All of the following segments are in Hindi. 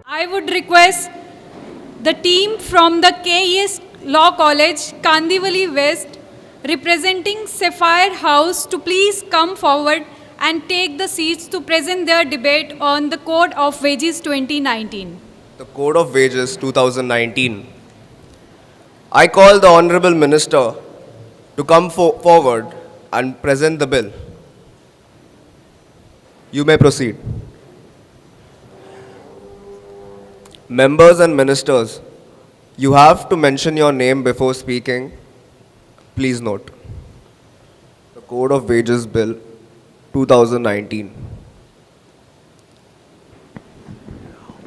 I would request the team from the KES Law College, Kandivali West, representing Sapphire House, to please come forward and take the seats to present their debate on the Code of Wages 2019. The Code of Wages 2019. I call the Honorable Minister to come forward and present the bill. You may proceed. Members and ministers, you have to mention your name before speaking. Please note. The Code of Wages Bill 2019.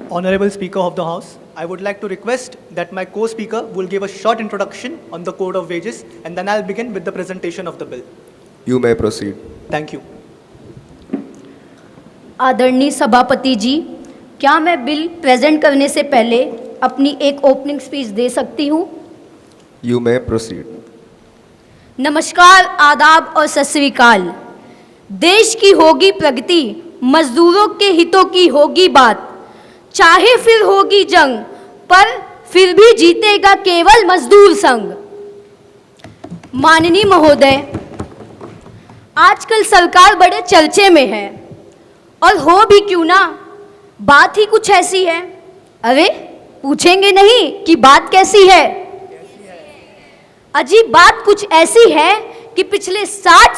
Honorable Speaker of the House, I would like to request that my co-speaker will give a short introduction on the Code of Wages and then I'll begin with the presentation of the bill. You may proceed. Thank you. आदरणीय सभापति जी, क्या मैं बिल प्रेजेंट करने से पहले अपनी एक ओपनिंग स्पीच दे सकती हूँ? You may proceed. नमस्कार, आदाब और सत श्री अकाल। देश की होगी प्रगति, मजदूरों के हितों की होगी बात, चाहे फिर होगी जंग, पर फिर भी जीतेगा केवल मजदूर संघ। माननीय महोदय, आजकल सरकार बड़े चर्चे में है और हो भी क्यों ना, बात ही कुछ ऐसी है। अरे पूछेंगे नहीं कि बात कैसी है? अजीब बात कुछ ऐसी है कि पिछले 60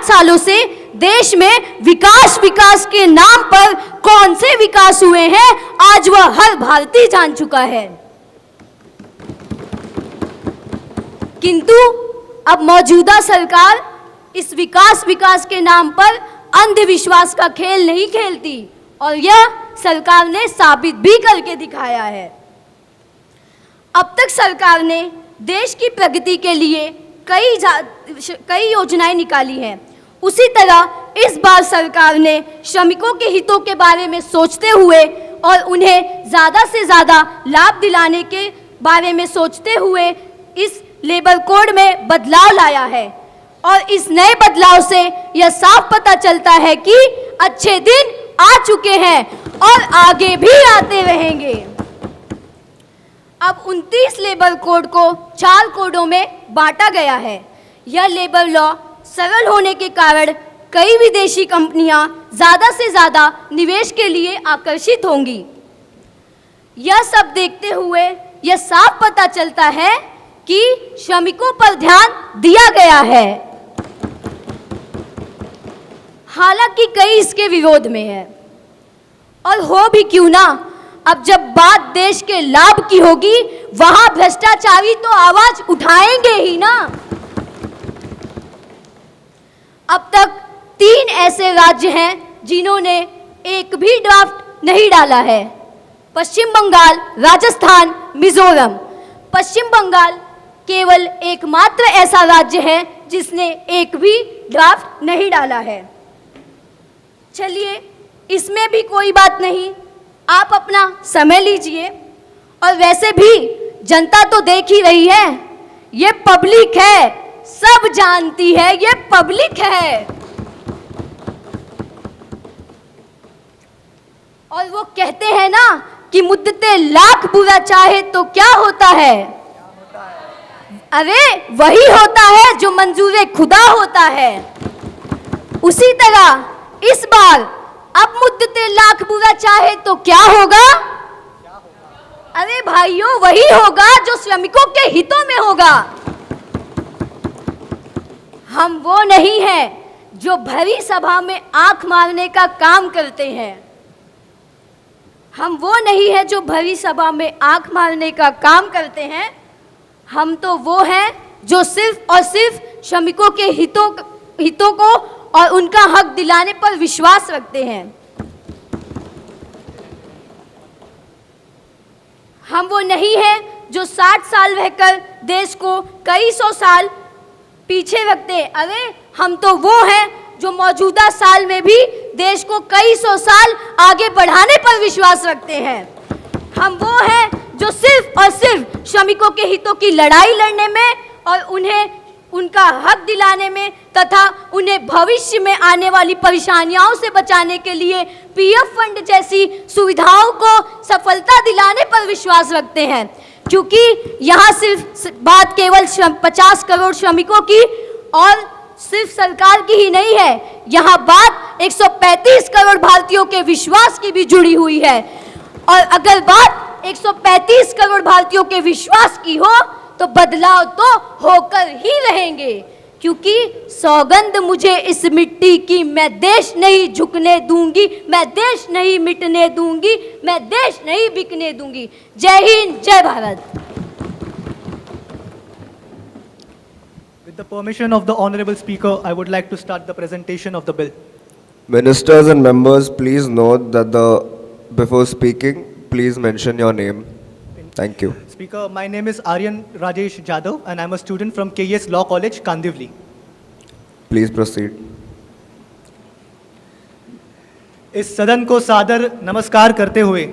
सालों से देश में विकास के नाम पर कौन से विकास हुए हैं, आज वह हर भारतीय जान चुका है। किंतु अब मौजूदा सरकार इस विकास के नाम पर अंधविश्वास का खेल नहीं खेलती और यह सरकार ने साबित भी करके दिखाया है। अब तक सरकार ने देश की प्रगति के लिए कई योजनाएं निकाली हैं। उसी तरह इस बार सरकार ने श्रमिकों के हितों के बारे में सोचते हुए और उन्हें ज़्यादा से ज़्यादा लाभ दिलाने के बारे में सोचते हुए इस लेबर कोड में बदलाव लाया है और इस नए बदलाव से यह साफ पता चलता है कि अच्छे दिन आ चुके हैं और आगे भी आते रहेंगे। अब 29 लेबर कोड को 4 कोडों में बांटा गया है। यह लेबर लॉ सरल होने के कारण कई विदेशी कंपनियां ज़्यादा से ज़्यादा निवेश के लिए आकर्षित होंगी। यह सब देखते हुए यह साफ पता चलता है कि श्रमिकों पर ध्यान दिया गया है। हालांकि कई इसके विरोध में है और हो भी क्यों ना, अब जब बात देश के लाभ की होगी वहां भ्रष्टाचारी तो आवाज उठाएंगे ही ना। अब तक 3 ऐसे राज्य हैं जिन्होंने एक भी ड्राफ्ट नहीं डाला है: पश्चिम बंगाल, राजस्थान, मिजोरम। पश्चिम बंगाल केवल एकमात्र ऐसा राज्य है जिसने एक भी ड्राफ्ट नहीं डाला है। चलिए, इसमें भी कोई बात नहीं, आप अपना समय लीजिए। और वैसे भी जनता तो देख ही रही है, ये पब्लिक है, सब जानती है, ये पब्लिक है। और वो कहते हैं ना कि मुद्दते लाख बुरा चाहे तो क्या होता है? अरे वही होता है जो मंजूरे खुदा होता है। उसी तरह इस बार अब मुद्दते लाख बुरा चाहे तो क्या होगा? अरे भाइयों, वही होगा जो श्रमिकों के हितों में होगा। हम वो नहीं हैं जो भरी सभा में आंख मारने का काम करते हैं। हम वो नहीं है जो भरी सभा में आंख मारने का काम करते हैं। हम तो वो हैं जो सिर्फ और सिर्फ श्रमिकों के हितों को और उनका हक दिलाने पर विश्वास रखते हैं। हम वो नहीं हैं जो 60 साल रहकर देश को कई सौ साल पीछे रखते हैं। अरे हम तो वो हैं जो मौजूदा साल में भी देश को कई सौ साल आगे बढ़ाने पर विश्वास रखते हैं। हम वो हैं जो सिर्फ और सिर्फ श्रमिकों के हितों की लड़ाई लड़ने में और उनका हक दिलाने में तथा उन्हें भविष्य में आने वाली परेशानियों से बचाने के लिए पीएफ फंड जैसी सुविधाओं को सफलता दिलाने पर विश्वास रखते हैं। क्योंकि यहाँ सिर्फ बात केवल 50 करोड़ श्रमिकों की और सिर्फ सरकार की ही नहीं है, यहाँ बात 135 करोड़ भारतीयों के विश्वास की भी जुड़ी हुई है। और अगर बात 135 करोड़ भारतीयों के विश्वास की हो तो बदलाव तो होकर ही रहेंगे। क्योंकि सौगंध मुझे इस मिट्टी की, मैं देश नहीं झुकने दूंगी, मैं देश नहीं मिटने दूंगी, मैं देश नहीं बिकने दूंगी। जय हिंद, जय Bharat. With the permission of the Honorable Speaker, I would like to start the presentation of the bill. Ministers and members, please note that before speaking, please mention your name. Thank you. Speaker, my name is Aryan Rajesh Jadhav and I'm a student from KES Law College, Kandivali. Please proceed. इस सदन को सादर नमस्कार करते हुए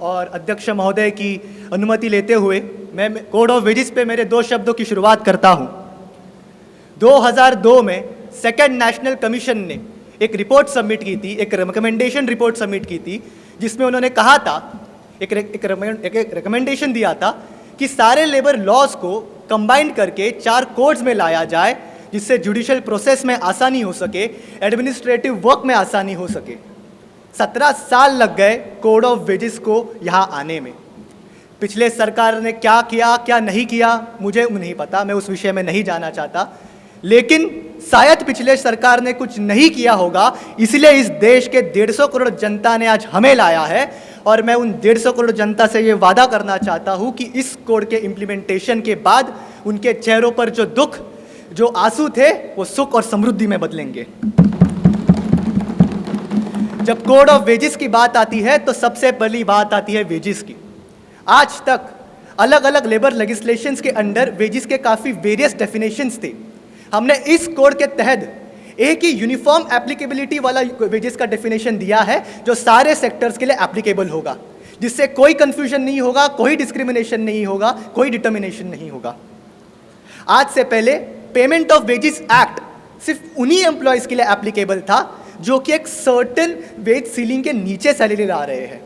और अध्यक्ष महोदय की अनुमति लेते हुए मैं कोड ऑफ वेजेस पे मेरे 2 शब्दों की शुरुआत करता हूं। 2002 में सेकंड नेशनल कमीशन ने एक रिपोर्ट सबमिट की थी, एक रिकमेंडेशन रिपोर्ट सबमिट की थी, जिसमें उन्होंने कहा था, एक रिकमेंडेशन दिया था कि सारे लेबर लॉज को कंबाइन करके 4 कोड्स में लाया जाए, जिससे जुडिशियल प्रोसेस में आसानी हो सके, एडमिनिस्ट्रेटिव वर्क में आसानी हो सके। 17 साल लग गए कोड ऑफ वेजेस को यहाँ आने में। पिछले सरकार ने क्या किया, क्या नहीं किया, मुझे नहीं पता, मैं उस विषय में नहीं जाना चाहता, लेकिन शायद पिछले सरकार ने कुछ नहीं किया होगा, इसलिए इस देश के 150 करोड़ जनता ने आज हमें लाया है। और मैं उन 150 करोड़ जनता से ये वादा करना चाहता हूँ कि इस कोड के इम्प्लीमेंटेशन के बाद उनके चेहरों पर जो दुख, जो आंसू थे, वो सुख और समृद्धि में बदलेंगे। जब कोड ऑफ वेजेस की बात आती है तो सबसे पहली बात आती है वेजेस की। आज तक अलग अलग लेबर लेजिस्लेशंस के अंडर वेजेस के काफ़ी वेरियस डेफिनेशंस थे। हमने इस कोड के तहत एक ही यूनिफॉर्म एप्लीकेबिलिटी वाला वेजेस का डेफिनेशन दिया है, जो सारे सेक्टर्स के लिए एप्लीकेबल होगा, जिससे कोई कंफ्यूजन नहीं होगा, कोई डिस्क्रिमिनेशन नहीं होगा, कोई डिटर्मिनेशन नहीं होगा। आज से पहले पेमेंट ऑफ वेजेस एक्ट सिर्फ उन्हीं एम्प्लॉयज के लिए एप्लीकेबल था जो कि एक सर्टेन वेज सीलिंग के नीचे सैलरी ला रहे हैं।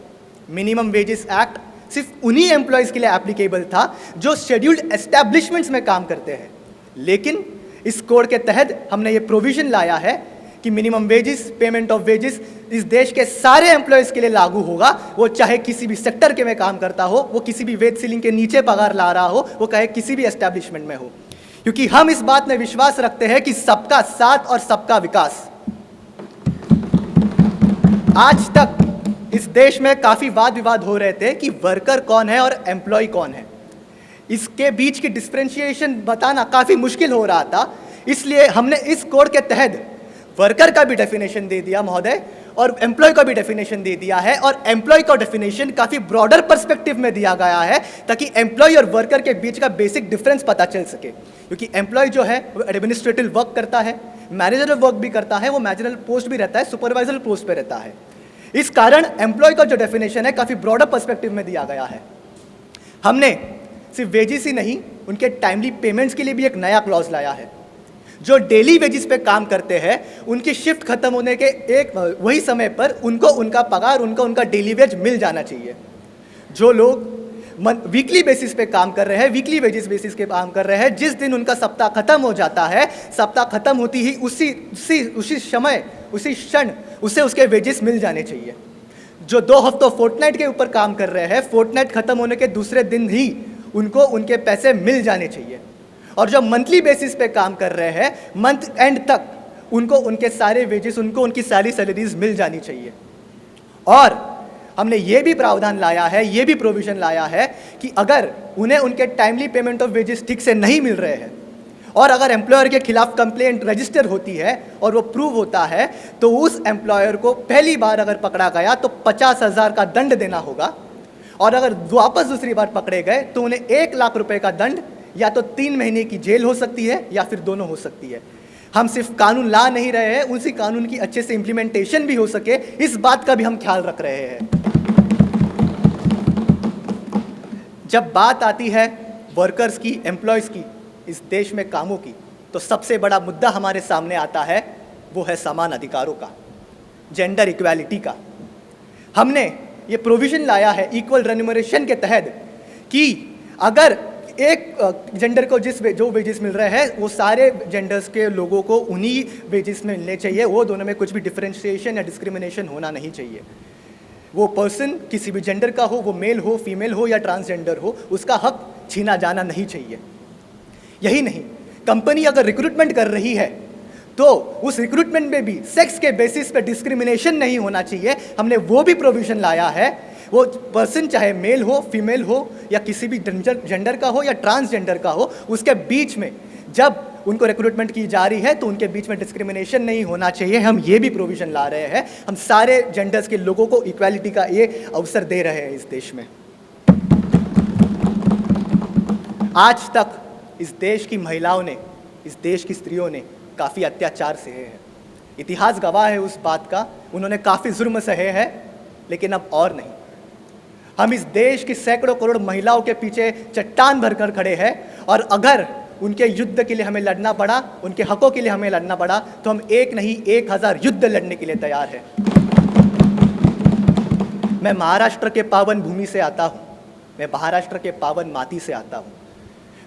मिनिमम वेजेस एक्ट सिर्फ उन्हीं एम्प्लॉयज के लिए एप्लीकेबल था जो शेड्यूल्ड एस्टैब्लिशमेंट्स में काम करते हैं। लेकिन इस कोड के तहत हमने ये प्रोविजन लाया है कि minimum wages, payment of wages इस देश के सारे एम्प्लॉयज के लिए लागू होगा, वो चाहे किसी भी सेक्टर के में काम करता हो, वो किसी भी वेज सीलिंग के नीचे पगार ला रहा हो, वो चाहे किसी भी एस्टैब्लिशमेंट में हो। क्योंकि हम इस बात में विश्वास रखते हैं कि सबका साथ और सबका विकास। आज तक इस देश में काफी वाद विवाद हो रहे थे कि वर्कर कौन है और एम्प्लॉय कौन है। इसके बीच की डिफरेंशिएशन बताना काफी मुश्किल हो रहा था, इसलिए हमने इस कोड के तहत वर्कर का भी डेफिनेशन दे दिया महोदय, और एम्प्लॉय का भी डेफिनेशन दे दिया है। और एम्प्लॉय का डेफिनेशन काफी ब्रॉडर पर्सपेक्टिव में दिया गया है, ताकि एम्प्लॉय और वर्कर के बीच का बेसिक डिफरेंस पता चल सके। क्योंकि एम्प्लॉय जो है वो एडमिनिस्ट्रेटिव वर्क करता है, मैनेजरल वर्क भी करता है, वो मैनेजरल पोस्ट भी रहता है, सुपरवाइजर पोस्ट पे रहता है। इस कारण एम्प्लॉय का जो डेफिनेशन है काफी ब्रॉडर पर्सपेक्टिव में दिया गया है। हमने सिर्फ वेजेस ही नहीं, उनके टाइमली पेमेंट्स के लिए भी एक नया क्लॉज लाया है। जो डेली वेजेस पे काम करते हैं, उनकी शिफ्ट खत्म होने के एक वही समय पर उनको उनका पगार, उनका डेली वेज मिल जाना चाहिए। जो लोग वीकली बेसिस पे काम कर रहे हैं, वीकली वेजेस बेसिस के काम कर रहे हैं, जिस दिन उनका सप्ताह खत्म हो जाता है, सप्ताह खत्म होती ही उसी समय, उसी क्षण उसे उसके वेजेस मिल जाने चाहिए। जो 2 हफ्तों फोर्टनाइट के ऊपर काम कर रहे हैं, फोर्टनाइट खत्म होने के दूसरे दिन ही उनको उनके पैसे मिल जाने चाहिए। और जो मंथली बेसिस पे काम कर रहे हैं, मंथ एंड तक उनको उनके सारे वेजेस, उनको उनकी सारी सैलरीज मिल जानी चाहिए। और हमने ये भी प्रावधान लाया है, ये भी प्रोविजन लाया है कि अगर उन्हें उनके टाइमली पेमेंट ऑफ वेजेस ठीक से नहीं मिल रहे हैं, और अगर एम्प्लॉयर के खिलाफ कंप्लेंट रजिस्टर होती है और वो प्रूव होता है, तो उस एम्प्लॉयर को पहली बार अगर पकड़ा गया तो 50,000 का दंड देना होगा। और अगर वापस दूसरी बार पकड़े गए तो उन्हें 1 लाख रुपए का दंड, या तो 3 महीने की जेल हो सकती है, या फिर दोनों हो सकती है। हम सिर्फ कानून ला नहीं रहे हैं, उसी कानून की अच्छे से इंप्लीमेंटेशन भी हो सके, इस बात का भी हम ख्याल रख रहे हैं। जब बात आती है वर्कर्स की, एम्प्लॉयज़ की, इस देश में कामों की, तो सबसे बड़ा मुद्दा हमारे सामने आता है, वो है समान अधिकारों का, जेंडर इक्वालिटी का। हमने ये प्रोविज़न लाया है इक्वल रेम्यूनरेशन के तहत कि अगर एक जेंडर को जो वेजेस मिल रहे हैं वो सारे जेंडर्स के लोगों को उन्हीं वेजेस में मिलने चाहिए, वो दोनों में कुछ भी डिफरेंशिएशन या डिस्क्रिमिनेशन होना नहीं चाहिए। वो पर्सन किसी भी जेंडर का हो, वो मेल हो, फीमेल हो या ट्रांसजेंडर हो, उसका हक छीना जाना नहीं चाहिए। यही नहीं, कंपनी अगर रिक्रूटमेंट कर रही है तो उस रिक्रूटमेंट में भी सेक्स के बेसिस पे डिस्क्रिमिनेशन नहीं होना चाहिए। हमने वो भी प्रोविज़न लाया है, वो पर्सन चाहे मेल हो, फीमेल हो या किसी भी जेंडर का हो या ट्रांसजेंडर का हो, उसके बीच में जब उनको रिक्रूटमेंट की जा रही है तो उनके बीच में डिस्क्रिमिनेशन नहीं होना चाहिए। हम ये भी प्रोविज़न ला रहे हैं, हम सारे जेंडर्स के लोगों को इक्वालिटी का ये अवसर दे रहे हैं इस देश में। आज तक इस देश की महिलाओं ने, इस देश की स्त्रियों ने काफ़ी अत्याचार सहे हैं, इतिहास गवाह है उस बात का। उन्होंने काफ़ी जुर्म सहे हैं, लेकिन अब और नहीं। हम इस देश की सैकड़ों करोड़ महिलाओं के पीछे चट्टान भरकर खड़े हैं, और अगर उनके युद्ध के लिए हमें लड़ना पड़ा, उनके हकों के लिए हमें लड़ना पड़ा, तो हम एक नहीं 1000 युद्ध लड़ने के लिए तैयार हैं। मैं महाराष्ट्र के पावन भूमि से आता हूँ, मैं महाराष्ट्र के पावन माटी से आता हूँ,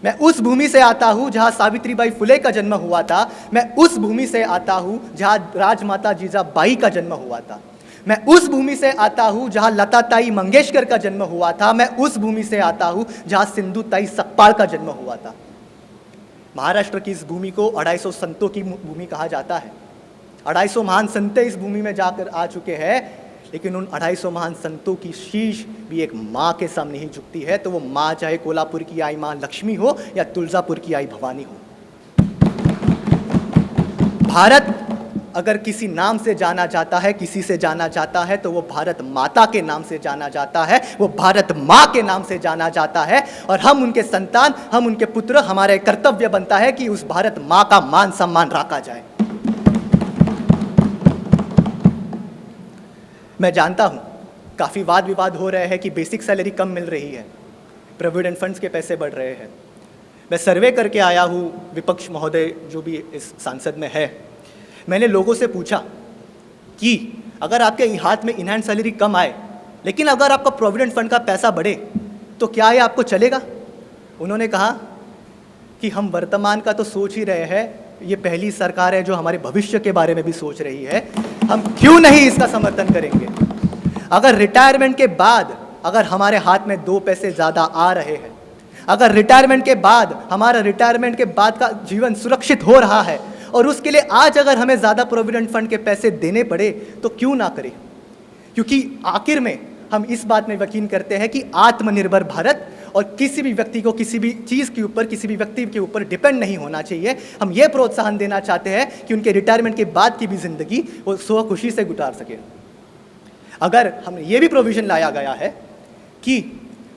मैं उस भूमि से आता हूँ जहाँ सावित्रीबाई फुले का जन्म हुआ था, मैं उस भूमि से आता हूँ जहाँ राजमाता जीजाबाई का जन्म हुआ था, मैं उस भूमि से आता हूँ जहाँ लताताई मंगेशकर का जन्म हुआ था, मैं उस भूमि से आता हूँ जहाँ सिंधुताई सकपाल का जन्म हुआ था। महाराष्ट्र की इस भूमि को 250 संतों की भूमि कहा जाता है। 250 महान संत इस भूमि में जाकर आ चुके हैं, लेकिन उन 250 महान संतों की शीश भी एक माँ के सामने ही झुकती है, तो वो माँ चाहे कोल्हापुर की आई माँ लक्ष्मी हो या तुलजापुर की आई भवानी हो। भारत अगर किसी नाम से जाना जाता है, किसी से जाना जाता है, तो वो भारत माता के नाम से जाना जाता है, वो भारत माँ के नाम से जाना जाता है। और हम उनके संतान, हम उनके पुत्र, हमारा कर्तव्य बनता है कि उस भारत माँ का मान सम्मान रखा जाए। मैं जानता हूँ काफ़ी वाद विवाद हो रहे हैं कि बेसिक सैलरी कम मिल रही है, प्रोविडेंट फंड्स के पैसे बढ़ रहे हैं। मैं सर्वे करके आया हूँ, विपक्ष महोदय जो भी इस सांसद में है, मैंने लोगों से पूछा कि अगर आपके हाथ में इनहैंड सैलरी कम आए, लेकिन अगर आपका प्रोविडेंट फंड का पैसा बढ़े, तो क्या ये आपको चलेगा? उन्होंने कहा कि हम वर्तमान का तो सोच ही रहे हैं, ये पहली सरकार है जो हमारे भविष्य के बारे में भी सोच रही है, हम क्यों नहीं इसका समर्थन करेंगे। अगर रिटायरमेंट के बाद अगर हमारे हाथ में 2 पैसे ज़्यादा आ रहे हैं, अगर रिटायरमेंट के बाद हमारा रिटायरमेंट के बाद का जीवन सुरक्षित हो रहा है, और उसके लिए आज अगर हमें ज़्यादा प्रोविडेंट फंड के पैसे देने पड़े, तो क्यों ना करें। क्योंकि आखिर में हम इस बात में यकीन करते हैं कि आत्मनिर्भर भारत और किसी भी व्यक्ति को किसी भी चीज़ के ऊपर, किसी भी व्यक्ति के ऊपर डिपेंड नहीं होना चाहिए। हम ये प्रोत्साहन देना चाहते हैं कि उनके रिटायरमेंट के बाद की भी ज़िंदगी वो स्वखुशी से गुजार सके। अगर हम ये भी प्रोविज़न लाया गया है कि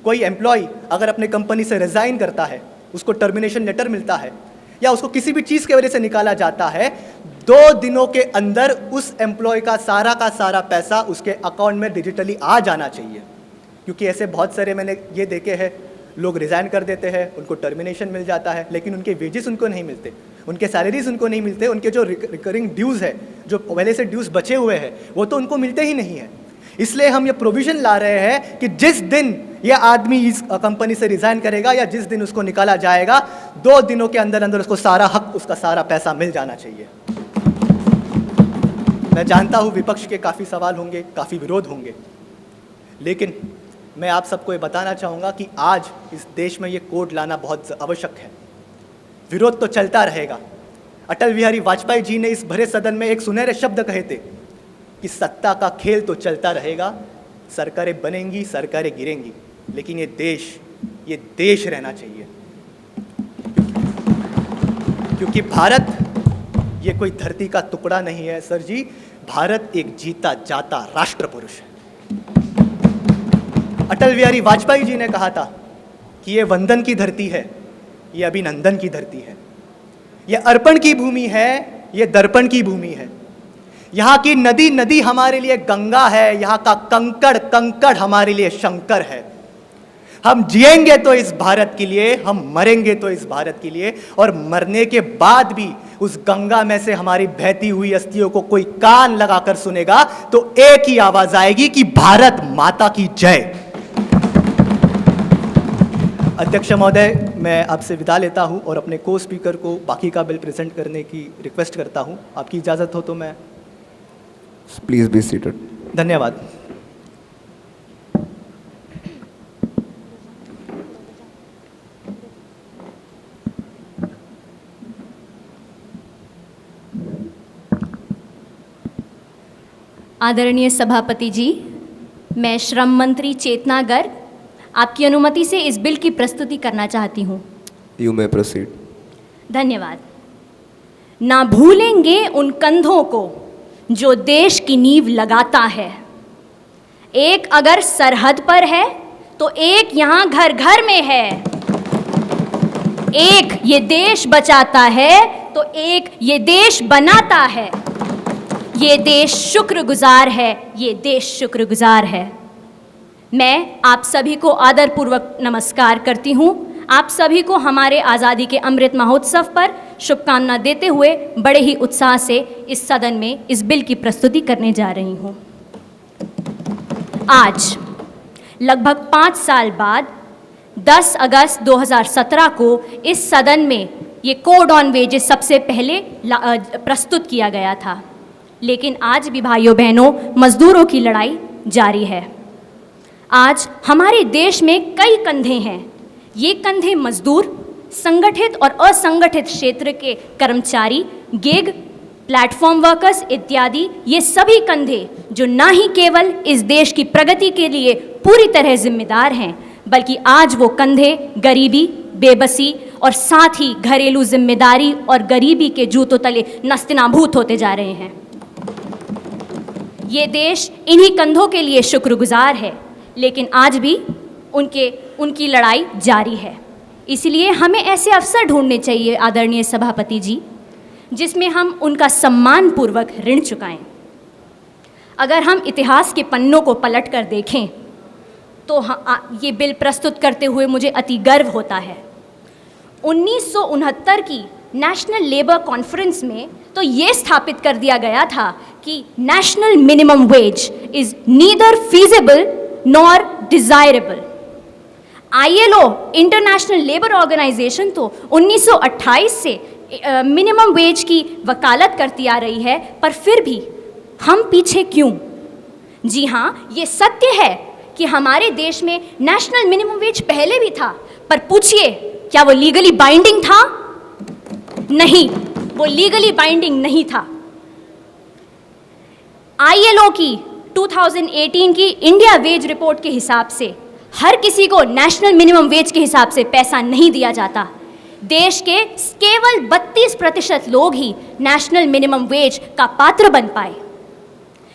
कोई एम्प्लॉय अगर अपने कंपनी से रिज़ाइन करता है, उसको टर्मिनेशन लेटर मिलता है, या उसको किसी भी चीज़ की वजह से निकाला जाता है, 2 दिनों के अंदर उस एम्प्लॉय का सारा पैसा उसके अकाउंट में डिजिटली आ जाना चाहिए। क्योंकि ऐसे बहुत सारे मैंने ये देखे हैं, लोग रिज़ाइन कर देते हैं, उनको टर्मिनेशन मिल जाता है, लेकिन उनके वेजेस उनको नहीं मिलते, उनके सैलरीज उनको नहीं मिलते, उनके जो रिकरिंग ड्यूज़ है, जो पहले से ड्यूज़ बचे हुए हैं, वो तो उनको मिलते ही नहीं है। इसलिए हम ये प्रोविज़न ला रहे हैं कि जिस दिन ये आदमी इस कंपनी से रिज़ाइन करेगा या जिस दिन उसको निकाला जाएगा, 2 दिनों के अंदर अंदर उसको सारा हक, उसका सारा पैसा मिल जाना चाहिए। मैं जानता हूँ विपक्ष के काफ़ी सवाल होंगे, काफ़ी विरोध होंगे, लेकिन मैं आप सबको ये बताना चाहूँगा कि आज इस देश में ये कोड लाना बहुत आवश्यक है। विरोध तो चलता रहेगा। अटल बिहारी वाजपेयी जी ने इस भरे सदन में एक सुनहरे शब्द कहे थे कि सत्ता का खेल तो चलता रहेगा, सरकारें बनेंगी, सरकारें गिरेंगी, लेकिन ये देश रहना चाहिए। क्योंकि भारत ये कोई धरती का टुकड़ा नहीं है सर जी, भारत एक जीता जाता राष्ट्र पुरुष है। अटल बिहारी वाजपेयी जी ने कहा था कि ये वंदन की धरती है, ये अभिनंदन की धरती है, ये अर्पण की भूमि है, ये दर्पण की भूमि है। यहाँ की नदी हमारे लिए गंगा है, यहाँ का कंकड़ हमारे लिए शंकर है। हम जिएंगे तो इस भारत के लिए, हम मरेंगे तो इस भारत के लिए, और मरने के बाद भी उस गंगा में से हमारी बहती हुई अस्थियों को कोई कान लगाकर सुनेगा तो एक ही आवाज आएगी कि भारत माता की जय। अध्यक्ष महोदय, मैं आपसे विदा लेता हूं और अपने को स्पीकर को बाकी का बिल प्रेजेंट करने की रिक्वेस्ट करता हूं। आपकी इजाजत हो तो मैं। Please be seated. धन्यवाद। आदरणीय सभापति जी, मैं श्रम मंत्री चेतना गर्ग आपकी अनुमति से इस बिल की प्रस्तुति करना चाहती हूँ। You may proceed. धन्यवाद। ना भूलेंगे उन कंधों को जो देश की नींव लगाता है। एक अगर सरहद पर है तो एक यहाँ घर घर में है। एक ये देश बचाता है तो एक ये देश बनाता है। ये देश शुक्रगुजार है, ये देश शुक्रगुजार है। मैं आप सभी को आदरपूर्वक नमस्कार करती हूँ। आप सभी को हमारे आज़ादी के अमृत महोत्सव पर शुभकामना देते हुए बड़े ही उत्साह से इस सदन में इस बिल की प्रस्तुति करने जा रही हूँ। आज लगभग 5 साल बाद 10 अगस्त 2017 को इस सदन में ये कोड ऑन वेजेस सबसे पहले प्रस्तुत किया गया था, लेकिन आज भी भाइयों बहनों मजदूरों की लड़ाई जारी है। आज हमारे देश में कई कंधे हैं। ये कंधे मजदूर, संगठित और असंगठित क्षेत्र के कर्मचारी, गिग, प्लेटफॉर्म वर्कर्स इत्यादि, ये सभी कंधे जो ना ही केवल इस देश की प्रगति के लिए पूरी तरह जिम्मेदार हैं, बल्कि आज वो कंधे गरीबी, बेबसी और साथ ही घरेलू जिम्मेदारी और गरीबी के जूतों तले नस्तिनाबूत होते जा रहे हैं। ये देश इन्हीं कंधों के लिए शुक्रगुजार है, लेकिन आज भी उनकी लड़ाई जारी है। इसलिए हमें ऐसे अवसर ढूंढने चाहिए आदरणीय सभापति जी, जिसमें हम उनका सम्मानपूर्वक ऋण चुकाएं। अगर हम इतिहास के पन्नों को पलट कर देखें तो ये बिल प्रस्तुत करते हुए मुझे अति गर्व होता है। 1969 की नेशनल लेबर कॉन्फ्रेंस में तो ये स्थापित कर दिया गया था कि national minimum wage is neither feasible nor desirable. ILO international labour organisation तो 1928 से मिनिमम वेज की वकालत करती आ रही है, पर फिर भी हम पीछे क्यों? जी हाँ, ये सत्य है कि हमारे देश में नेशनल मिनिमम वेज पहले भी था, पर पूछिए क्या वो लीगली बाइंडिंग था? नहीं, वो लीगली बाइंडिंग नहीं था। ILO की 2018 की इंडिया वेज रिपोर्ट के हिसाब से हर किसी को नेशनल मिनिमम वेज के हिसाब से पैसा नहीं दिया जाता। देश के केवल 32% लोग ही नेशनल मिनिमम वेज का पात्र बन पाए।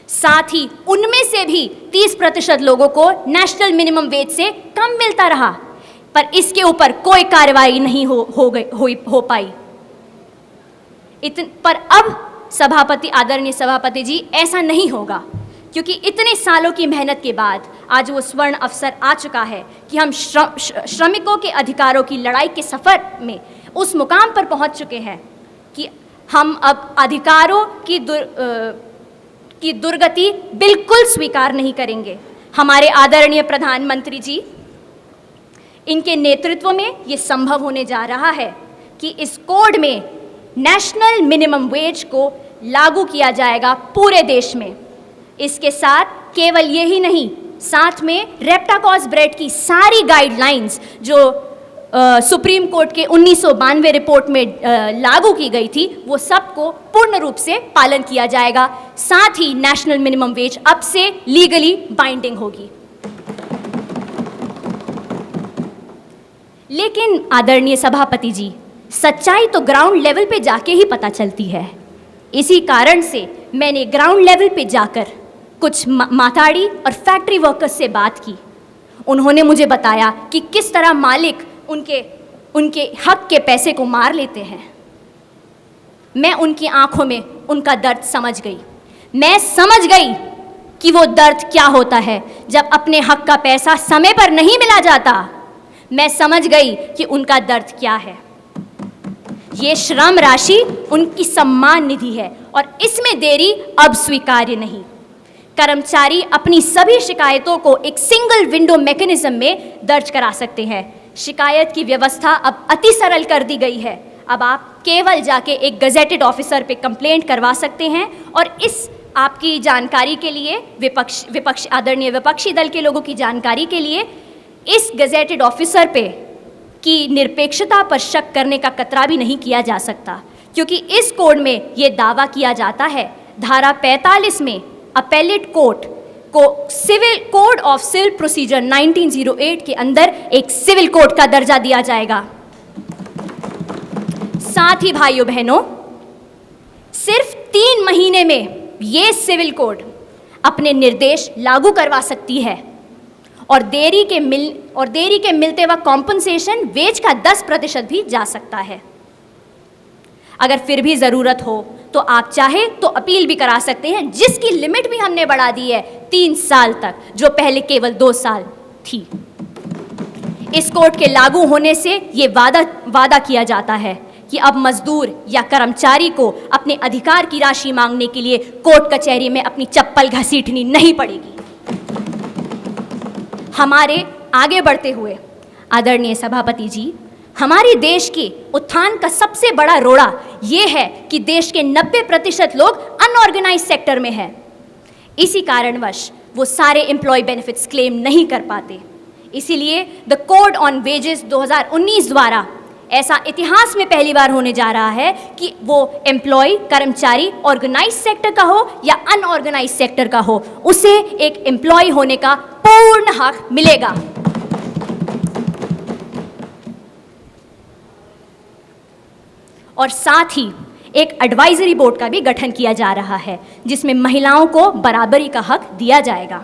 साथ ही उनमें से भी 30% लोगों को नेशनल मिनिमम वेज से कम मिलता रहा, पर इसके ऊपर कोई कार्रवाई नहीं हो पाई। पर अब आदरणीय सभापति जी, ऐसा नहीं होगा, क्योंकि इतने सालों की मेहनत के बाद आज वो स्वर्ण अवसर आ चुका है कि हम श्रमिकों के अधिकारों की लड़ाई के सफ़र में उस मुकाम पर पहुंच चुके हैं कि हम अब अधिकारों की दुर्गति बिल्कुल स्वीकार नहीं करेंगे। हमारे आदरणीय प्रधानमंत्री जी, इनके नेतृत्व में ये संभव होने जा रहा है कि इस कोड में नेशनल मिनिमम वेज को लागू किया जाएगा पूरे देश में। इसके साथ केवल यही नहीं, साथ में रेप्टाकॉस ब्रेड की सारी गाइडलाइंस जो सुप्रीम कोर्ट के 1992 रिपोर्ट में लागू की गई थी, वो सबको पूर्ण रूप से पालन किया जाएगा। साथ ही नेशनल मिनिमम वेज अब से लीगली बाइंडिंग होगी। लेकिन आदरणीय सभापति जी, सच्चाई तो ग्राउंड लेवल पे जाके ही पता चलती है। इसी कारण से मैंने ग्राउंड लेवल पे जाकर कुछ माताड़ी और फैक्ट्री वर्कर्स से बात की। उन्होंने मुझे बताया कि किस तरह मालिक उनके हक के पैसे को मार लेते हैं। मैं उनकी आंखों में उनका दर्द समझ गई। मैं समझ गई कि वो दर्द क्या होता है जब अपने हक का पैसा समय पर नहीं मिला जाता। मैं समझ गई कि उनका दर्द क्या है। ये श्रम राशि उनकी सम्मान निधि है और इसमें देरी अब स्वीकार्य नहीं। कर्मचारी अपनी सभी शिकायतों को एक सिंगल विंडो मैकेनिज्म में दर्ज करा सकते हैं। शिकायत की व्यवस्था अब अति सरल कर दी गई है। अब आप केवल जाके एक गजेटेड ऑफिसर पे कंप्लेंट करवा सकते हैं। और इस आपकी जानकारी के लिए आदरणीय विपक्षी दल के लोगों की जानकारी के लिए, इस गजेटेड ऑफिसर पे की निरपेक्षता पर शक करने का खतरा भी नहीं किया जा सकता, क्योंकि इस कोड में ये दावा किया जाता है, धारा 45 में अपेलेट कोर्ट को civil code of civil procedure 1908 के अंदर एक सिविल कोर्ट का दर्जा दिया जाएगा। साथ ही भाइयों बहनों, सिर्फ 3 महीने में ये सिविल कोड अपने निर्देश लागू करवा सकती है और देरी के मिलते वक्त कॉम्पनसेशन वेज का 10% भी जा सकता है। अगर फिर भी ज़रूरत हो तो आप चाहे तो अपील भी करा सकते हैं, जिसकी लिमिट भी हमने बढ़ा दी है 3 साल तक, जो पहले केवल 2 साल थी। इस कोड के लागू होने से ये वादा किया जाता है कि अब मजदूर या कर्मचारी को अपने अधिकार की राशि मांगने के लिए कोर्ट कचहरी में अपनी चप्पल घसीटनी नहीं पड़ेगी। हमारे आगे बढ़ते हुए आदरणीय सभापति जी, हमारे देश के उत्थान का सबसे बड़ा रोड़ा ये है कि देश के 90% लोग अनऑर्गेनाइज सेक्टर में हैं। इसी कारणवश वो सारे एम्प्लॉय बेनिफिट्स क्लेम नहीं कर पाते। इसीलिए द कोड ऑन वेजेस 2019 द्वारा ऐसा इतिहास में पहली बार होने जा रहा है कि वो एम्प्लॉय कर्मचारी ऑर्गेनाइज सेक्टर का हो या अनऑर्गेनाइज सेक्टर का हो, उसे एक एम्प्लॉय होने का पूर्ण हक मिलेगा। और साथ ही एक एडवाइजरी बोर्ड का भी गठन किया जा रहा है, जिसमें महिलाओं को बराबरी का हक दिया जाएगा।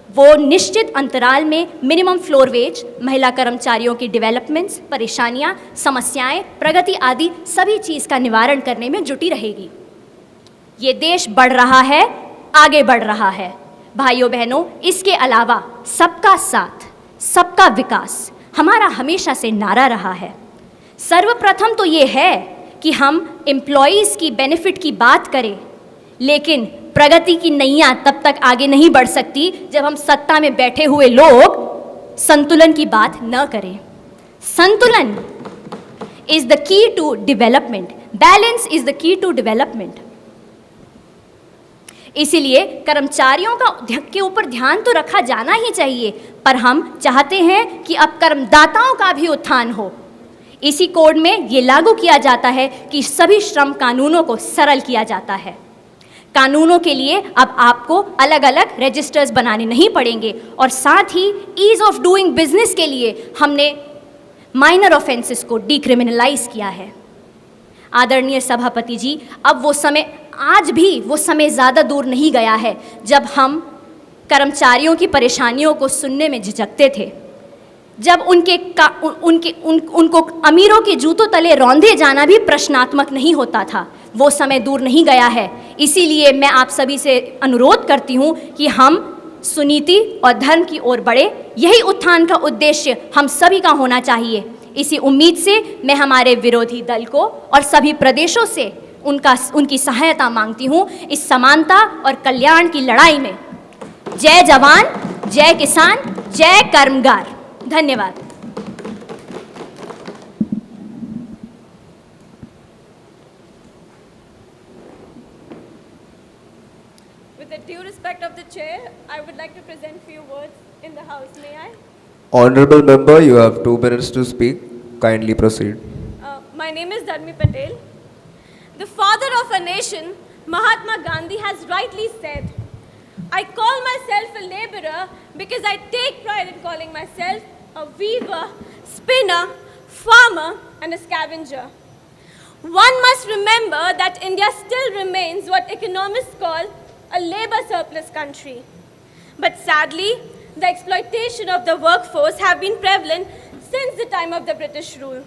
वो निश्चित अंतराल में मिनिमम फ्लोर वेज, महिला कर्मचारियों की डेवलपमेंट्स, परेशानियां, समस्याएं, प्रगति आदि सभी चीज़ का निवारण करने में जुटी रहेगी। ये देश बढ़ रहा है, आगे बढ़ रहा है। भाइयों बहनों, इसके अलावा सबका साथ, सबका विकास हमारा हमेशा से नारा रहा है। सर्वप्रथम तो ये है कि हम एम्प्लॉयज़ की बेनिफिट की बात करें, लेकिन प्रगति की नैया तब तक आगे नहीं बढ़ सकती जब हम सत्ता में बैठे हुए लोग संतुलन की बात न करें। संतुलन is the key to development, balance is the key to development. इसीलिए कर्मचारियों के ऊपर ध्यान तो रखा जाना ही चाहिए, पर हम चाहते हैं कि अब कर्मदाताओं का भी उत्थान हो। इसी कोड में ये लागू किया जाता है कि सभी श्रम कानूनों को सरल किया जाता है। कानूनों के लिए अब आपको अलग अलग रजिस्टर्स बनाने नहीं पड़ेंगे, और साथ ही ईज ऑफ डूइंग बिजनेस के लिए हमने माइनर ऑफेंसेस को डिक्रिमिनलाइज किया है। आदरणीय सभापति जी, अब वो समय, आज भी वो समय ज़्यादा दूर नहीं गया है जब हम कर्मचारियों की परेशानियों को सुनने में झिझकते थे, जब उनको अमीरों के जूतों तले रौंदे जाना भी प्रश्नात्मक नहीं होता था। वो समय दूर नहीं गया है। इसीलिए मैं आप सभी से अनुरोध करती हूँ कि हम सुनीति और धर्म की ओर बढ़े। यही उत्थान का उद्देश्य हम सभी का होना चाहिए। इसी उम्मीद से मैं हमारे विरोधी दल को और सभी प्रदेशों से उनकी सहायता मांगती हूँ इस समानता और कल्याण की लड़ाई में। जय जवान, जय किसान, जय कर्मगार। धन्यवाद। With the due respect of the chair, I would like to present few words in the House. May I? Honorable member, you have 2 minutes to speak. Kindly proceed. My name is Dharmi Patel. The father of a nation, Mahatma Gandhi, has rightly said, I call myself a laborer because I take pride in calling myself a weaver, spinner, farmer, and a scavenger. One must remember that India still remains what economists call a labor surplus country. But sadly, the exploitation of the workforce have been prevalent since the time of the British rule.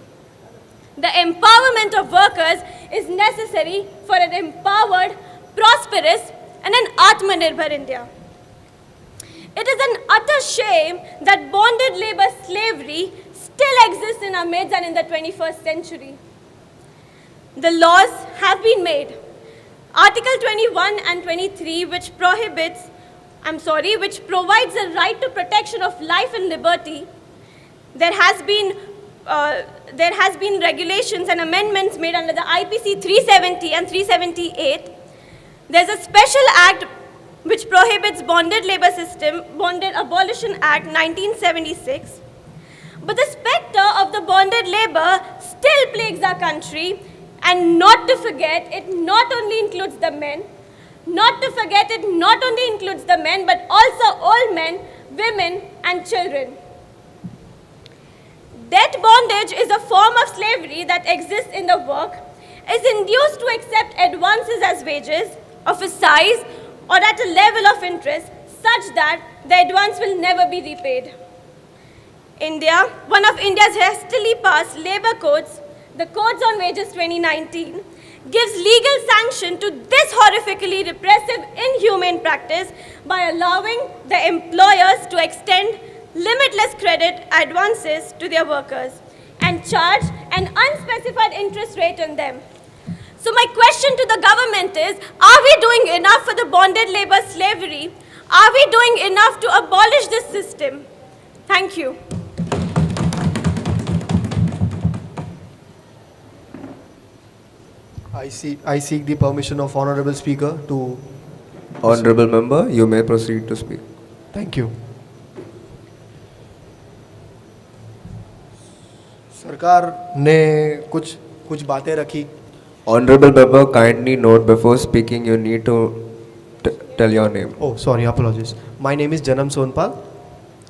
The empowerment of workers is necessary for an empowered, prosperous, and an Atmanirbhar India. It is an utter shame that bonded labor slavery still exists in our midst and in the 21st century. The laws have been made. Article 21 and 23, which provides the right to protection of life and liberty. There has been regulations and amendments made under the IPC 370 and 378. There's a special act which prohibits bonded labor system, Bonded Abolition Act 1976. But the specter of the bonded labor still plagues our country, and not to forget, it not only includes the men, but also all men, women, and children. Debt bondage is a form of slavery that exists in the work, is induced to accept advances as wages of a size or at a level of interest such that the advance will never be repaid. India, one of India's hastily passed labor codes, the Codes on Wages 2019, gives legal sanction to this horrifically repressive, inhumane practice by allowing the employers to extend limitless credit advances to their workers and charge an unspecified interest rate on them. So my question to the government is, are we doing enough for the bonded labor slavery? Are we doing enough to abolish this system? Thank you. I seek the permission of Honorable Speaker to... Honorable member, you may proceed to speak. Thank you. सरकार ने कुछ बातें रखी. Honorable member, kindly note before speaking you need to tell your name. Oh, sorry, apologies. My name is Janam Sonpal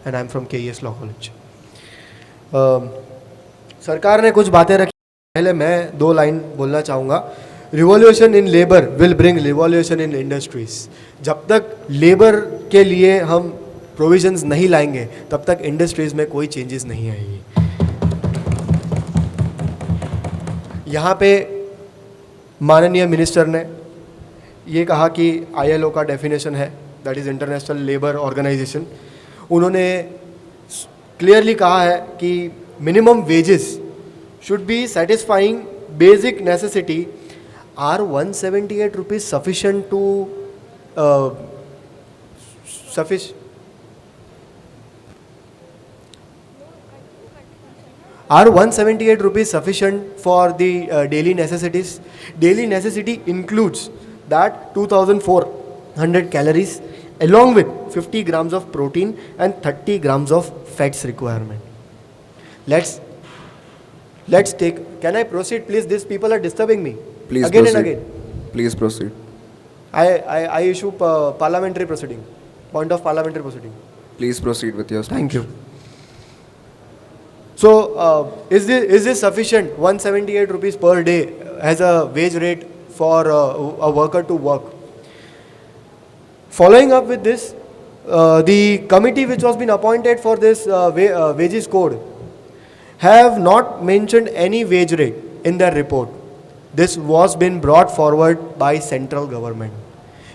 and I'm from KES Law College. सरकार ने कुछ बातें रखी. पहले मैं 2 लाइन बोलना चाहूँगा. Revolution in labour will bring revolution in industries. जब तक लेबर के लिए हम प्रोविजंस नहीं लाएंगे तब तक इंडस्ट्रीज में कोई चेंजेस नहीं आएगी. यहाँ पे माननीय मिनिस्टर ने ये कहा कि ILO का डेफिनेशन है, that is international labour organisation. उन्होंने क्लियरली कहा है कि minimum wages should be satisfying basic necessity. Are 178 rupees sufficient to Are 178 rupees sufficient for the daily necessities? Daily necessity includes that 2400 calories along with 50 grams of protein and 30 grams of fats requirement. Let's take, can I proceed please? These people are disturbing me. Please again proceed. and again. Please proceed. I issue parliamentary proceeding. Point of parliamentary proceeding. Please proceed with your speech. Thank you. So, is this sufficient? 178 rupees per day as a wage rate for a worker to work. Following up with this, the committee which was been appointed for this wages code have not mentioned any wage rate in their report. This was been brought forward by central government.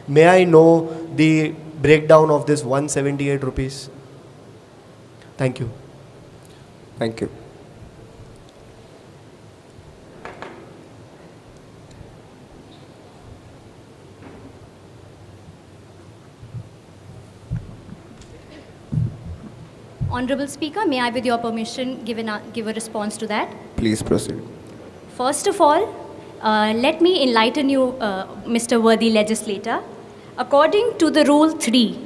May I know the breakdown of this 178 rupees? Thank you. Thank you. Honorable Speaker, may I, with your permission, give a response to that? Please proceed. First of all, let me enlighten you, Mr. Worthy Legislator. According to the Rule 3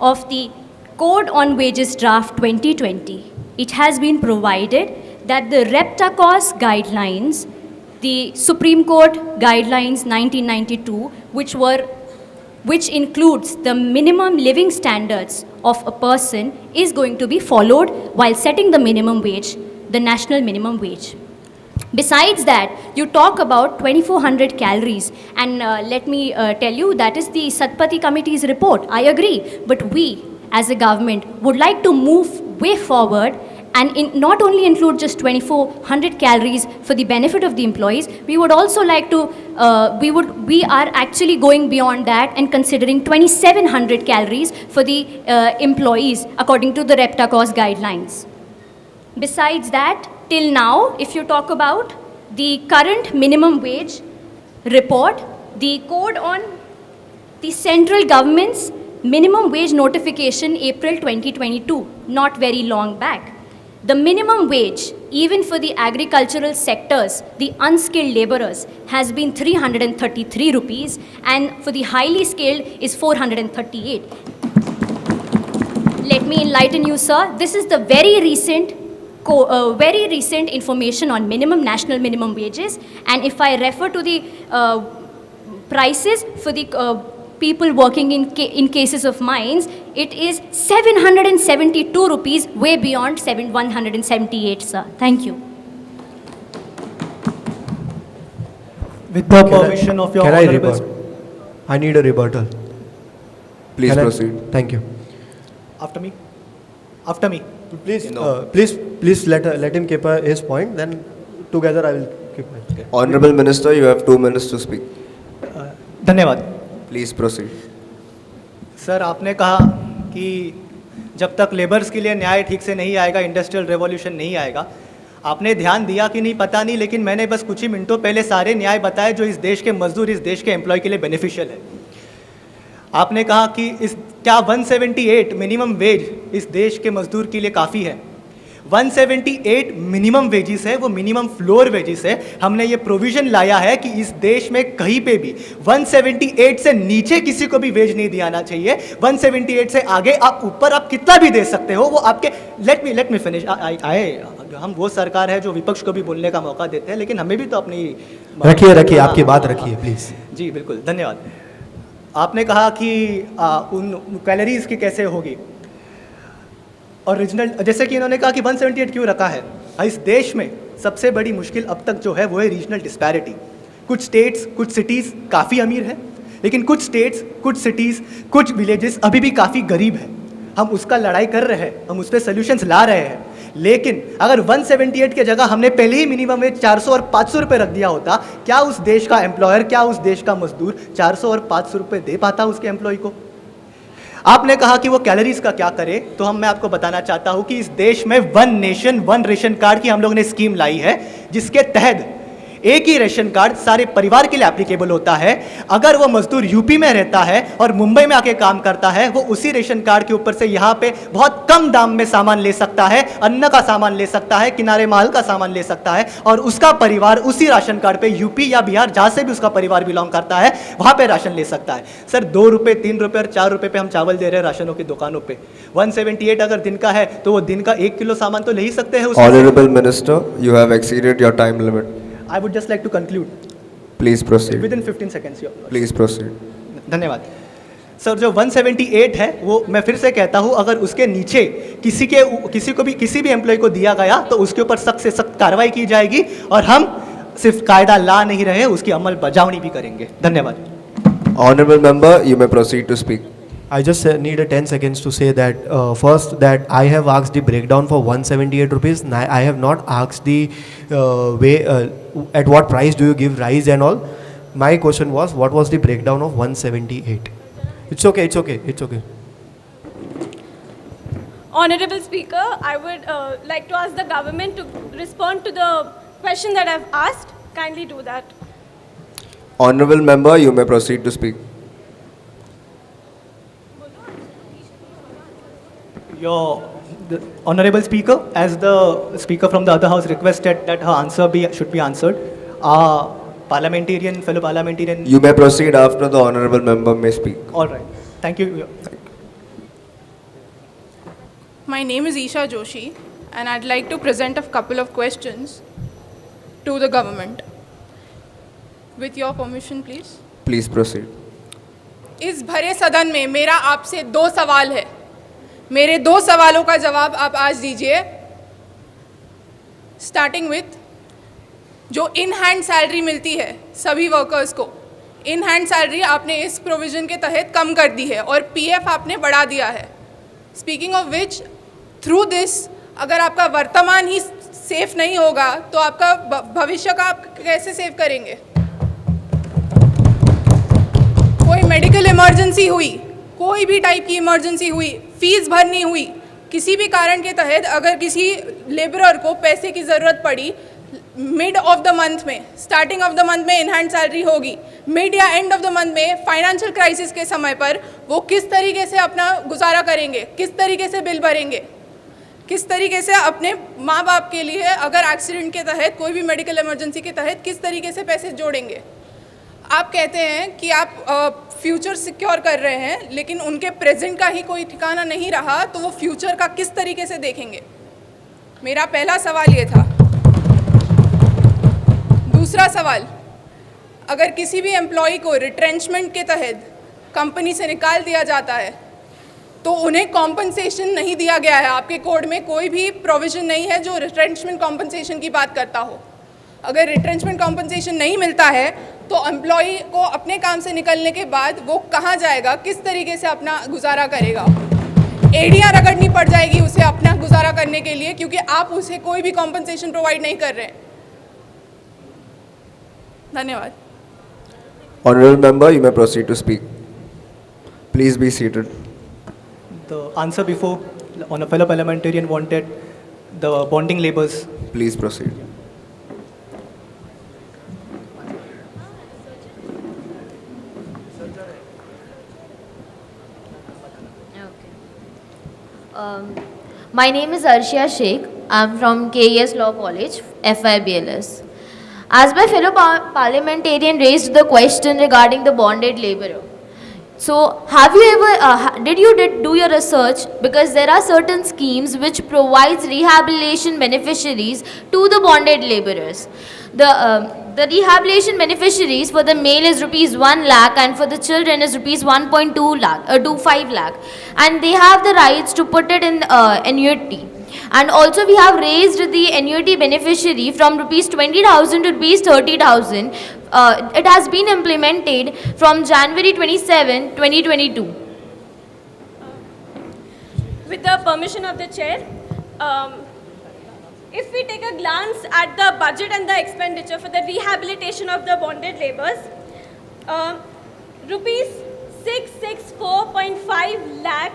of the Code on Wages Draft 2020, it has been provided that the REPTACOS guidelines, the Supreme Court guidelines 1992, which includes the minimum living standards of a person, is going to be followed while setting the minimum wage, the national minimum wage. Besides that, you talk about 2400 calories, and let me tell you, that is the Satpathy Committee's report. I agree, but we as a government would like to move way forward and not only include just 2400 calories for the benefit of the employees, we would also like to, we are actually going beyond that and considering 2700 calories for the employees according to the REPTACOS guidelines. Besides that, till now, if you talk about the current minimum wage report, the code on the central government's minimum wage notification April 2022, not very long back. The minimum wage, even for the agricultural sectors, the unskilled laborers, has been 333 rupees, and for the highly skilled is 438. Let me enlighten you, sir. This is the very recent information on national minimum wages, and if I refer to the prices for the people working in cases of mines, it is 772 rupees, way beyond 178, sir. Thank you. With the permission of your Can I honorable rebut? I need a rebuttal. Please Can I- proceed. Thank you. After me. After me. Please, No. please let him keep his point. Then together I will keep mine. Honorable Minister, you have 2 minutes to speak. धन्यवाद. Please proceed. सर, आपने कहा कि जब तक लेबर्स के लिए न्याय ठीक से नहीं आएगा, इंडस्ट्रियल रेवोल्यूशन नहीं आएगा. आपने ध्यान दिया कि नहीं पता नहीं, लेकिन मैंने बस कुछ ही मिनटों पहले सारे न्याय बताए जो इस देश के मजदूर, इस देश के एम्प्लॉय के लिए बेनिफिशियल है. आपने कहा कि क्या 178 मिनिमम वेज इस देश के मजदूर के लिए काफ़ी है. 178 मिनिमम वेजिस है, वो मिनिमम फ्लोर वेजिस है. हमने ये प्रोविज़न लाया है कि इस देश में कहीं पे भी 178 से नीचे किसी को भी वेज नहीं दिया चाहिए. 178 से आगे आप ऊपर आप कितना भी दे सकते हो, वो आपके. Let me finish. हम वो सरकार है जो विपक्ष को भी बोलने का मौका देते हैं, लेकिन हमें भी तो अपनी रखिए आपकी बात रखिए प्लीज. जी बिल्कुल, धन्यवाद. आपने कहा कि उन कैलोरीज की कैसे होगी ओरिजिनल, जैसे कि इन्होंने कहा कि 178 क्यों रखा है. इस देश में सबसे बड़ी मुश्किल अब तक जो है वो है रीजनल डिस्पैरिटी. कुछ स्टेट्स, कुछ सिटीज़ काफ़ी अमीर है, लेकिन कुछ स्टेट्स, कुछ सिटीज़, कुछ विलेजेस अभी भी काफ़ी गरीब है. हम उसका लड़ाई कर रहे हैं, हम उस पर सोल्यूशंस ला रहे हैं. लेकिन अगर 178 की जगह हमने पहले ही मिनिमम वेज 400 और 500 रुपये रख दिया होता, क्या उस देश का एम्प्लॉयर, क्या उस देश का मजदूर 400 और 500 रुपये दे पाता उसके एम्प्लॉय को. आपने कहा कि वो कैलोरीज का क्या करे, तो मैं आपको बताना चाहता हूं कि इस देश में 1 नेशन 1 रेशन कार्ड की हम लोगों ने स्कीम लाई है, जिसके तहत एक ही रेशन कार्ड सारे परिवार के लिए एप्लीकेबल होता है. अगर वो मजदूर यूपी में रहता है और मुंबई में आके काम करता है, वो उसी रेशन कार्ड के ऊपर से यहाँ पे बहुत कम दाम में सामान ले सकता है, अन्न का सामान ले सकता है, किनारे माल का सामान ले सकता है, और उसका परिवार उसी राशन कार्ड पे यूपी या बिहार जहाँ से भी उसका परिवार बिलोंग करता है वहाँ पे राशन ले सकता है. सर 2 रुपये, 3 रुपये और 4 रुपये पे हम चावल दे रहे हैं राशनों की दुकानों पे. 178 अगर दिन का है तो वो दिन का 1 किलो सामान तो ले ही सकते हैं. Honorable Minister, you have exceeded your time limit. I would just like to conclude Please proceed. within 15 seconds. Your Lordship. Please proceed. धन्यवाद. सर जो 178 है वो मैं फिर से कहता हूँ, अगर उसके नीचे किसी भी एम्प्लॉय को दिया गया तो उसके ऊपर सख्त से सख्त कार्रवाई की जाएगी, और हम सिर्फ कायदा ला नहीं रहे, उसकी अमल बजावनी भी करेंगे. धन्यवाद. Honorable member, you may proceed to speak. I just need a 10 seconds to say that first that I have asked the breakdown for 178 rupees. I have not asked the way at what price do you give rice and all. My question was what was the breakdown of 178. It's okay. Honorable Speaker, I would like to ask the government to respond to the question that I've asked. Kindly do that. Honorable member, you may proceed to speak. The Honorable Speaker, as the Speaker from the other house requested that her answer should be answered, fellow parliamentarian. You may proceed after the honorable member may speak. All right. Thank you. My name is Isha Joshi, and I'd like to present a couple of questions to the government. With your permission, please. Please proceed. इस भरे सदन में मेरा आपसे 2 सवाल है. मेरे 2 सवालों का जवाब आप आज दीजिए. स्टार्टिंग विथ जो इन हैंड सैलरी मिलती है सभी वर्कर्स को, इन हैंड सैलरी आपने इस प्रोविज़न के तहत कम कर दी है और पीएफ आपने बढ़ा दिया है. Speaking of which, through this अगर आपका वर्तमान ही सेफ नहीं होगा तो आपका भविष्य का आप कैसे सेव करेंगे? कोई मेडिकल इमरजेंसी हुई, कोई भी टाइप की इमरजेंसी हुई, फीस भरनी हुई, किसी भी कारण के तहत अगर किसी लेबरर को पैसे की ज़रूरत पड़ी, मिड ऑफ द मंथ में, स्टार्टिंग ऑफ द मंथ में इन हैंड सैलरी होगी, मिड या एंड ऑफ द मंथ में फाइनेंशियल क्राइसिस के समय पर वो किस तरीके से अपना गुजारा करेंगे, किस तरीके से बिल भरेंगे, किस तरीके से अपने माँ बाप के लिए अगर एक्सीडेंट के तहत, कोई भी मेडिकल इमरजेंसी के तहत किस तरीके से पैसे जोड़ेंगे? आप कहते हैं कि आप फ्यूचर सिक्योर कर रहे हैं, लेकिन उनके प्रेजेंट का ही कोई ठिकाना नहीं रहा, तो वो फ्यूचर का किस तरीके से देखेंगे? मेरा पहला सवाल ये था। दूसरा सवाल, अगर किसी भी एम्प्लॉय को रिट्रेंचमेंट के तहत कंपनी से निकाल दिया जाता है तो उन्हें कॉम्पनसेशन नहीं दिया गया है। आपके कोड में कोई भी प्रोविजन नहीं है जो रिट्रेंचमेंट कॉम्पनसेशन की बात करता हो। अगर रिट्रेंचमेंट कॉम्पनसेशन नहीं मिलता है तो एम्प्लॉय को अपने काम से निकलने के बाद वो कहाँ जाएगा, किस तरीके से अपना गुजारा करेगा? एड़ियाँ रगड़नी पड़ जाएगी उसे अपना गुजारा करने के लिए, क्योंकि आप उसे कोई भी कॉम्पनसेशन प्रोवाइड नहीं कर रहे हैं। धन्यवाद। Honorable member, you may proceed to speak. Please be seated. The answer before on a fellow parliamentarian wanted the bonding labors. Please proceed. My name is Arshia Sheikh. I'm from KES Law College, FIBLS. As my fellow parliamentarian raised the question regarding the bonded laborer, so have you ever did you do your research, because there are certain schemes which provides rehabilitation beneficiaries to the bonded laborers. The rehabilitation beneficiaries for the male is rupees 1 lakh and for the children is rupees 1.2 lakh, 25 lakh, and they have the rights to put it in annuity. And also we have raised the annuity beneficiary from rupees 20,000 to rupees 30,000. It has been implemented from January 27, 2022. With the permission of the chair, if we take a glance at the budget and the expenditure for the rehabilitation of the bonded laborers, rupees 664.5 lakh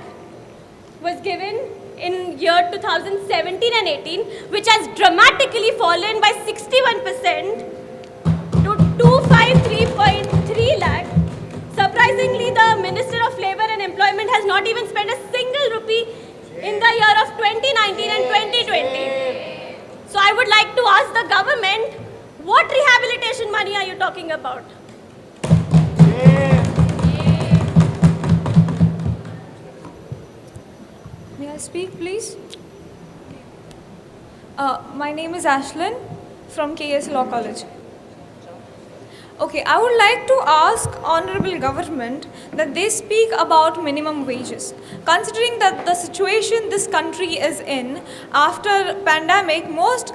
was given in year 2017 and 18, which has dramatically fallen by 61% to 253.3 lakh. Surprisingly, the Minister of Labour and Employment has not even spent a single rupee in the year of 2019 and 2020. So I would like to ask the government, what rehabilitation money are you talking about? May I speak, please? My name is Ashlyn from KS Law College. Okay, I would like to ask Honorable Government that they speak about minimum wages. Considering that the situation this country is in after pandemic, most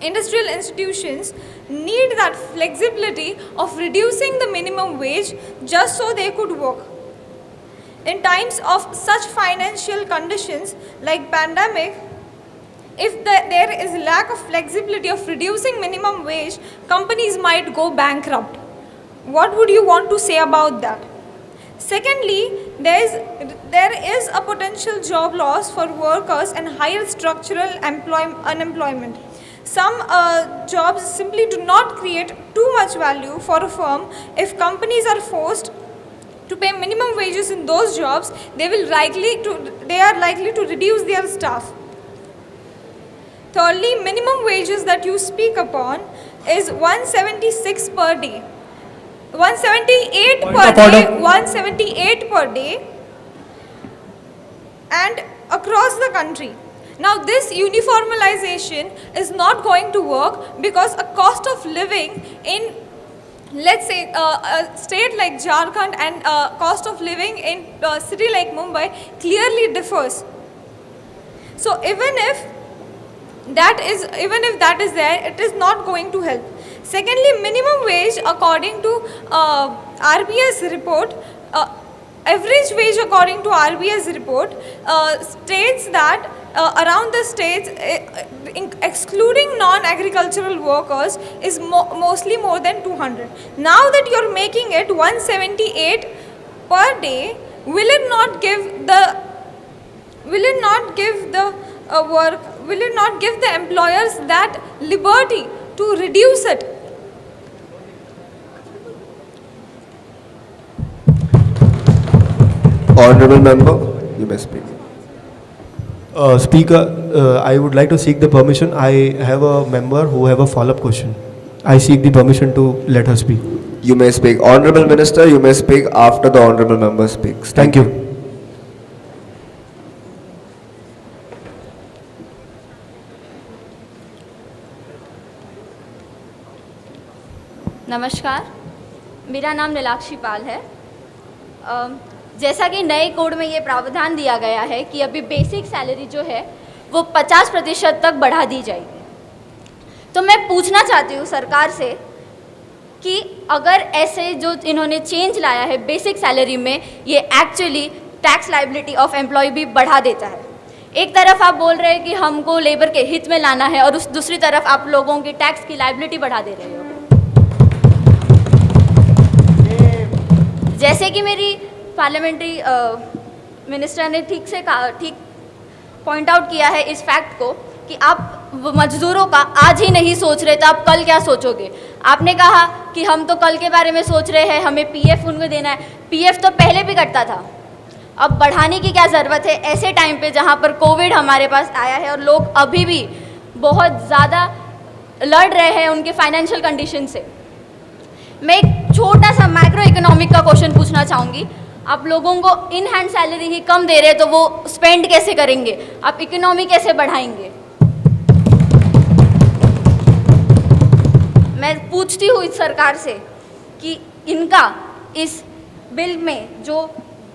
industrial institutions need that flexibility of reducing the minimum wage just so they could work. In times of such financial conditions like pandemic, if there is lack of flexibility of reducing minimum wage, companies might go bankrupt. What would you want to say about that? Secondly, there is a potential job loss for workers and higher structural unemployment. Some jobs simply do not create too much value for a firm. If companies are forced to pay minimum wages in those jobs, they are likely to reduce their staff. Thirdly, minimum wages that you speak upon is 176 per day. 178 per day, 178 per day, and across the country. Now this uniformalization is not going to work because a cost of living in, let's say, a state like Jharkhand and cost of living in a city like Mumbai clearly differs. So even if that is there, it is not going to help. Secondly, minimum wage according to RBS report, average wage according to RBI's report states that around the states, excluding non-agricultural workers, is mostly more than 200. Now that you're making it 178 per day, will it not give the employers that liberty to reduce it? Honorable member, you may speak. Speaker, I would like to seek the permission. I have a member who have a follow-up question. I seek the permission to let her speak. You may speak. Honorable Minister, you may speak after the Honorable Member speaks. Thank you. नमस्कार, मेरा नाम नीलाक्षी पाल है। जैसा कि नए कोड में ये प्रावधान दिया गया है कि अभी बेसिक सैलरी जो है वो 50% तक बढ़ा दी जाएगी, तो मैं पूछना चाहती हूँ सरकार से कि अगर ऐसे जो इन्होंने चेंज लाया है बेसिक सैलरी में, ये actually tax liability of employ भी बढ़ा देता है। एक तरफ आप बोल रहे हैं कि हमको लेबर के हित में लाना है और उस दूसरी तरफ आप लोगों की टैक्स की लाइबिलिटी बढ़ा दे रहे हो। जैसे कि मेरी पार्लियामेंट्री मिनिस्टर ने ठीक पॉइंट आउट किया है इस फैक्ट को कि आप मजदूरों का आज ही नहीं सोच रहे तो आप कल क्या सोचोगे। आपने कहा कि हम तो कल के बारे में सोच रहे हैं, हमें पीएफ उनको देना है। पीएफ तो पहले भी कटता था, अब बढ़ाने की क्या ज़रूरत है ऐसे टाइम पे जहाँ पर कोविड हमारे पास आया है और लोग अभी भी बहुत ज़्यादा लड़ रहे हैं उनके फाइनेंशियल कंडीशन से। मैं एक छोटा सा माइक्रो इकोनॉमिक का क्वेश्चन पूछना चाहूँगी। आप लोगों को इन हैंड सैलरी ही कम दे रहे हैं तो वो स्पेंड कैसे करेंगे, आप इकोनॉमी कैसे बढ़ाएंगे। मैं पूछती हूँ इस सरकार से कि इनका इस बिल में जो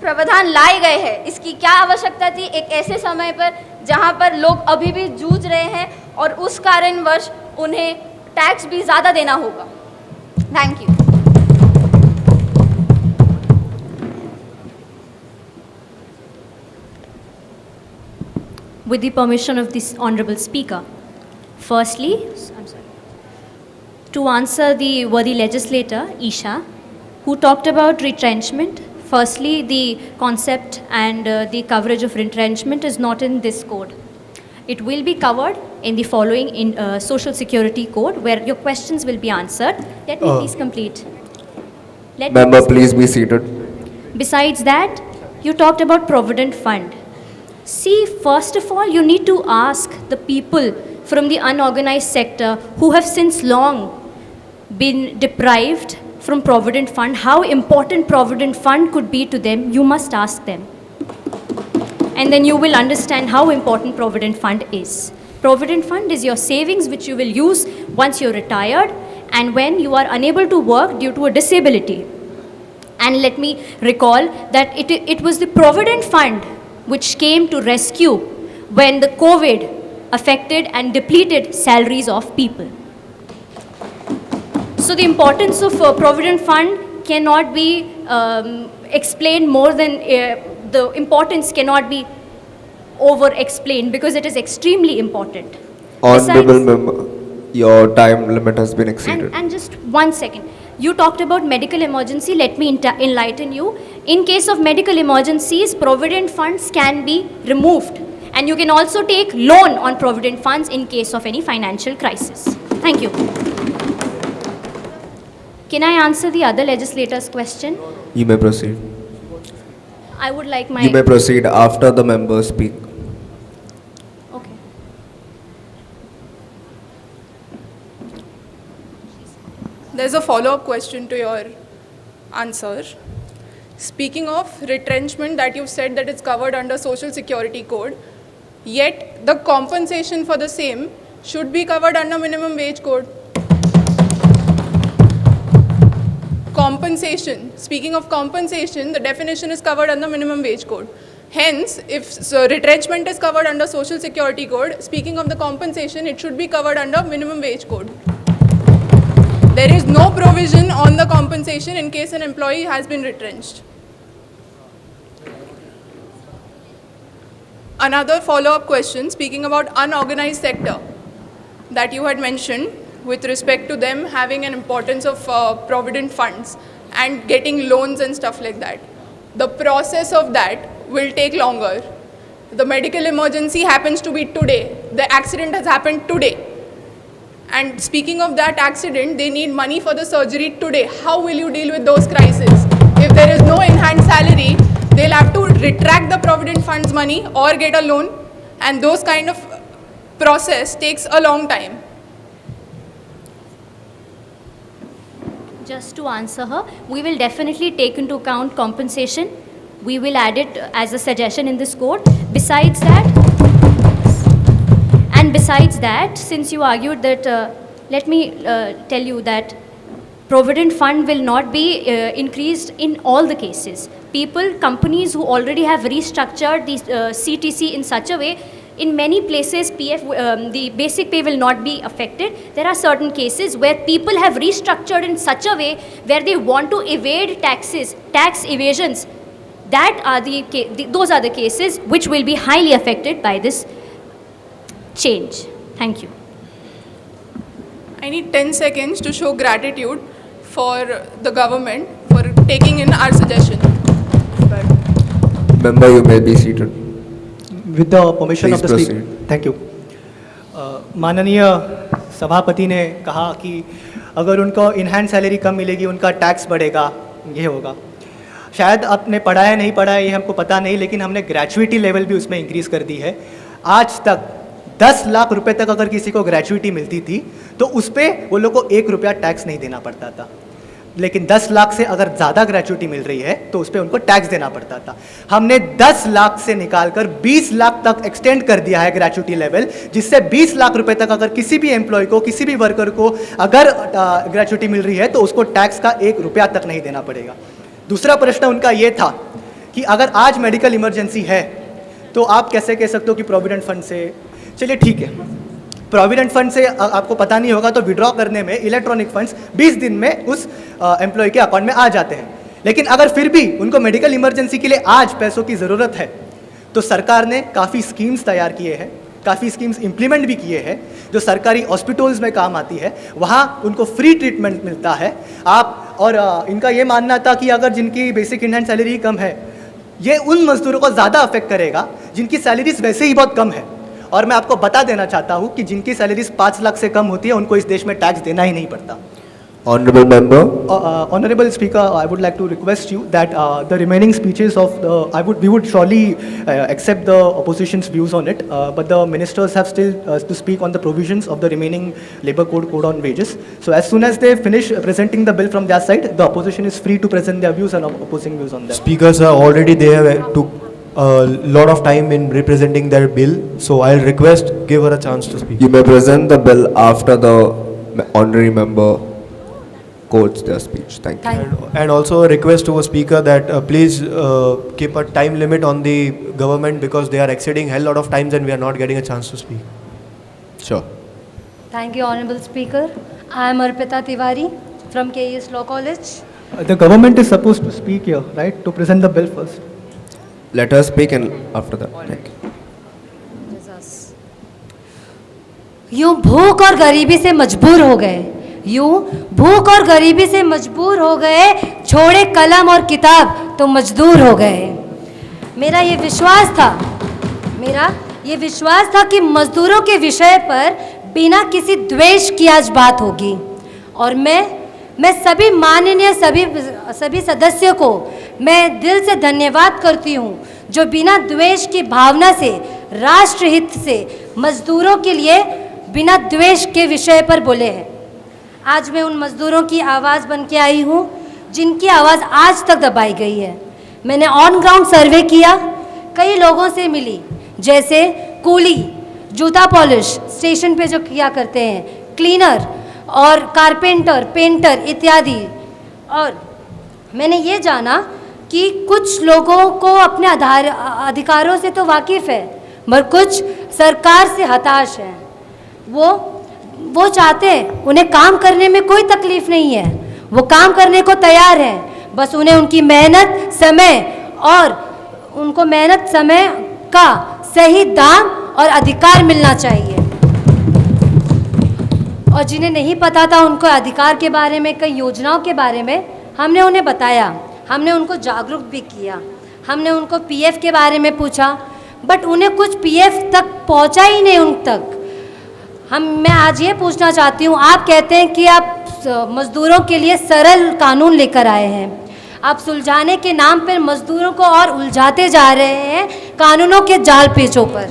प्रावधान लाए गए हैं इसकी क्या आवश्यकता थी एक ऐसे समय पर जहाँ पर लोग अभी भी जूझ रहे हैं और उस कारणवश उन्हें टैक्स भी ज़्यादा देना होगा। Thank you. With the permission of this honorable speaker, firstly, to answer the worthy legislator, Isha, who talked about retrenchment. Firstly, the concept and the coverage of retrenchment is not in this code. It will be covered in the following Social Security Code, where your questions will be answered. Let me please complete. Member, please be seated. Besides that, you talked about Provident Fund. See, first of all, you need to ask the people from the unorganized sector who have since long been deprived from Provident Fund, how important Provident Fund could be to them. You must ask them. And then you will understand how important Provident Fund is. Provident Fund is your savings which you will use once you're retired and when you are unable to work due to a disability. And let me recall that it was the Provident Fund which came to rescue when the COVID affected and depleted salaries of people. So the importance of Provident Fund cannot be explained more than, the importance cannot be over-explained because it is extremely important. Honorable member, your time limit has been exceeded. And just 1 second. You talked about medical emergency. Let me enlighten you. In case of medical emergencies, Provident Funds can be removed. And you can also take loan on Provident Funds in case of any financial crisis. Thank you. Can I answer the other legislator's question? You may proceed. I would like my... You may proceed after the members speak. Okay. There's a follow-up question to your answer. Speaking of retrenchment that you said that it's covered under Social Security Code, yet the compensation for the same should be covered under Minimum Wage Code. Compensation, speaking of compensation, the definition is covered under Minimum Wage Code. Hence, if retrenchment is covered under Social Security Code, speaking of the compensation, it should be covered under Minimum Wage Code. There is no provision on the compensation in case an employee has been retrenched. another follow-up question, speaking about unorganized sector that you had mentioned with respect to them having an importance of provident funds and getting loans and stuff like that. The process of that will take longer. The medical emergency happens to be today. The accident has happened today. And speaking of that accident, they need money for the surgery today. How will you deal with those crises? If there is no enhanced salary, they'll have to retract the provident funds money or get a loan, and those kind of process takes a long time. Just to answer her, we will definitely take into account compensation. We will add it as a suggestion in this code. Besides that, since you argued that, let me tell you that Provident Fund will not be increased in all the cases. Companies who already have restructured the CTC in such a way, in many places the basic pay will not be affected. There are certain cases where people have restructured in such a way where they want to evade taxes, tax evasions. Those are the cases which will be highly affected by this change. Thank you. I need 10 seconds to show gratitude for the government for taking in our suggestion. Member, you may be seated. With the permission of Please the speaker. proceed. Thank you. माननीय सभापति ने कहा कि अगर उनको इनहैंड सैलरी कम मिलेगी उनका टैक्स बढ़ेगा, ये होगा। शायद आपने पढ़ा है नहीं पढ़ा है ये हमको पता नहीं, लेकिन हमने ग्रेचुइटी लेवल भी उसमें इंक्रीज़ कर दी है। आज तक 10 लाख रुपए तक अगर किसी को ग्रेचुइटी मिलती थी तो उस पर वो लोग को 1 रुपया टैक्स नहीं देना पड़ता था, लेकिन 10 लाख से अगर ज़्यादा ग्रेचुइटी मिल रही है तो उस पर उनको टैक्स देना पड़ता था। हमने 10 लाख से निकालकर 20 लाख तक एक्सटेंड कर दिया है ग्रेचुइटी लेवल, जिससे 20 लाख रुपए तक अगर किसी भी एम्प्लॉय को, किसी भी वर्कर को अगर ग्रेचुइटी मिल रही है तो उसको टैक्स का 1 रुपया तक नहीं देना पड़ेगा। दूसरा प्रश्न उनका ये था कि अगर आज मेडिकल इमरजेंसी है तो आप कैसे कह सकते हो कि प्रोविडेंट फंड से, चलिए ठीक है, प्रोविडेंट फंड से आपको पता नहीं होगा तो विड्रॉ करने में इलेक्ट्रॉनिक फंड्स 20 दिन में उस एम्प्लॉय के अकाउंट में आ जाते हैं। लेकिन अगर फिर भी उनको मेडिकल इमरजेंसी के लिए आज पैसों की ज़रूरत है तो सरकार ने काफ़ी स्कीम्स तैयार किए हैं, काफ़ी स्कीम्स इम्प्लीमेंट भी किए हैं जो सरकारी हॉस्पिटल्स में काम आती है, वहाँ उनको फ्री ट्रीटमेंट मिलता है। और इनका ये मानना था कि अगर जिनकी बेसिक इंडियन सैलरी कम है, ये उन मजदूरों को ज़्यादा अफेक्ट करेगा जिनकी सैलरीज वैसे ही बहुत कम है। और मैं आपको बता देना चाहता हूँ कि जिनकी सैलरीज 5 लाख से कम होती है उनको इस देश में टैक्स देना ही नहीं पड़ता। Honorable member. Honorable Speaker, I would like to request you that the remaining speeches of we would surely accept the opposition's views on it, but the ministers have still to speak on the provisions of the remaining Labour Code on wages. So as soon as they finish presenting the bill from their side, the opposition is free to present their views and opposing views on that. Speakers are already there took a lot of time in representing their bill, so I'll request give her a chance to speak. You may present the bill after the honorary member quotes their speech. Thank you. And also a request to a speaker that please keep a time limit on the government because they are exceeding hell lot of times and we are not getting a chance to speak. Sure. Thank you, Honorable Speaker. I am Arpita Tiwari from KES Law College. The government is supposed to speak here, right, to present the bill first. Let her speak and after that. Thank you. यूं भूख और गरीबी से मजबूर हो गए, यूं भूख और गरीबी से मजबूर हो गए, छोड़े कलम और किताब तो मजदूर हो गए। मेरा ये विश्वास था कि मजदूरों के विषय पर बिना किसी द्वेष की आज बात होगी, और मैं सभी माननीय सभी सदस्यों को मैं दिल से धन्यवाद करती हूँ जो बिना द्वेष की भावना से, राष्ट्रहित से, मजदूरों के लिए बिना द्वेष के विषय पर बोले हैं। आज मैं उन मजदूरों की आवाज़ बन के आई हूँ जिनकी आवाज़ आज तक दबाई गई है। मैंने ऑन ग्राउंड सर्वे किया, कई लोगों से मिली, जैसे कूली, जूता पॉलिश स्टेशन पे जो किया करते हैं, क्लीनर और कारपेंटर, पेंटर इत्यादि। और मैंने ये जाना कि कुछ लोगों को अपने अधिकारों से तो वाकिफ़ है मगर कुछ सरकार से हताश हैं। वो चाहते हैं, उन्हें काम करने में कोई तकलीफ़ नहीं है, वो काम करने को तैयार हैं, बस उन्हें उनकी मेहनत, समय और उनको मेहनत समय का सही दाम और अधिकार मिलना चाहिए। और जिन्हें नहीं पता था उनको अधिकार के बारे में, कई योजनाओं के बारे में हमने उन्हें बताया, हमने उनको जागरूक भी किया, हमने उनको पीएफ के बारे में पूछा, बट उन्हें कुछ पीएफ तक पहुंचा ही नहीं उन तक। मैं आज ये पूछना चाहती हूँ, आप कहते हैं कि आप मजदूरों के लिए सरल कानून लेकर आए हैं, आप सुलझाने के नाम पर मजदूरों को और उलझाते जा रहे हैं कानूनों के जाल पेचों पर।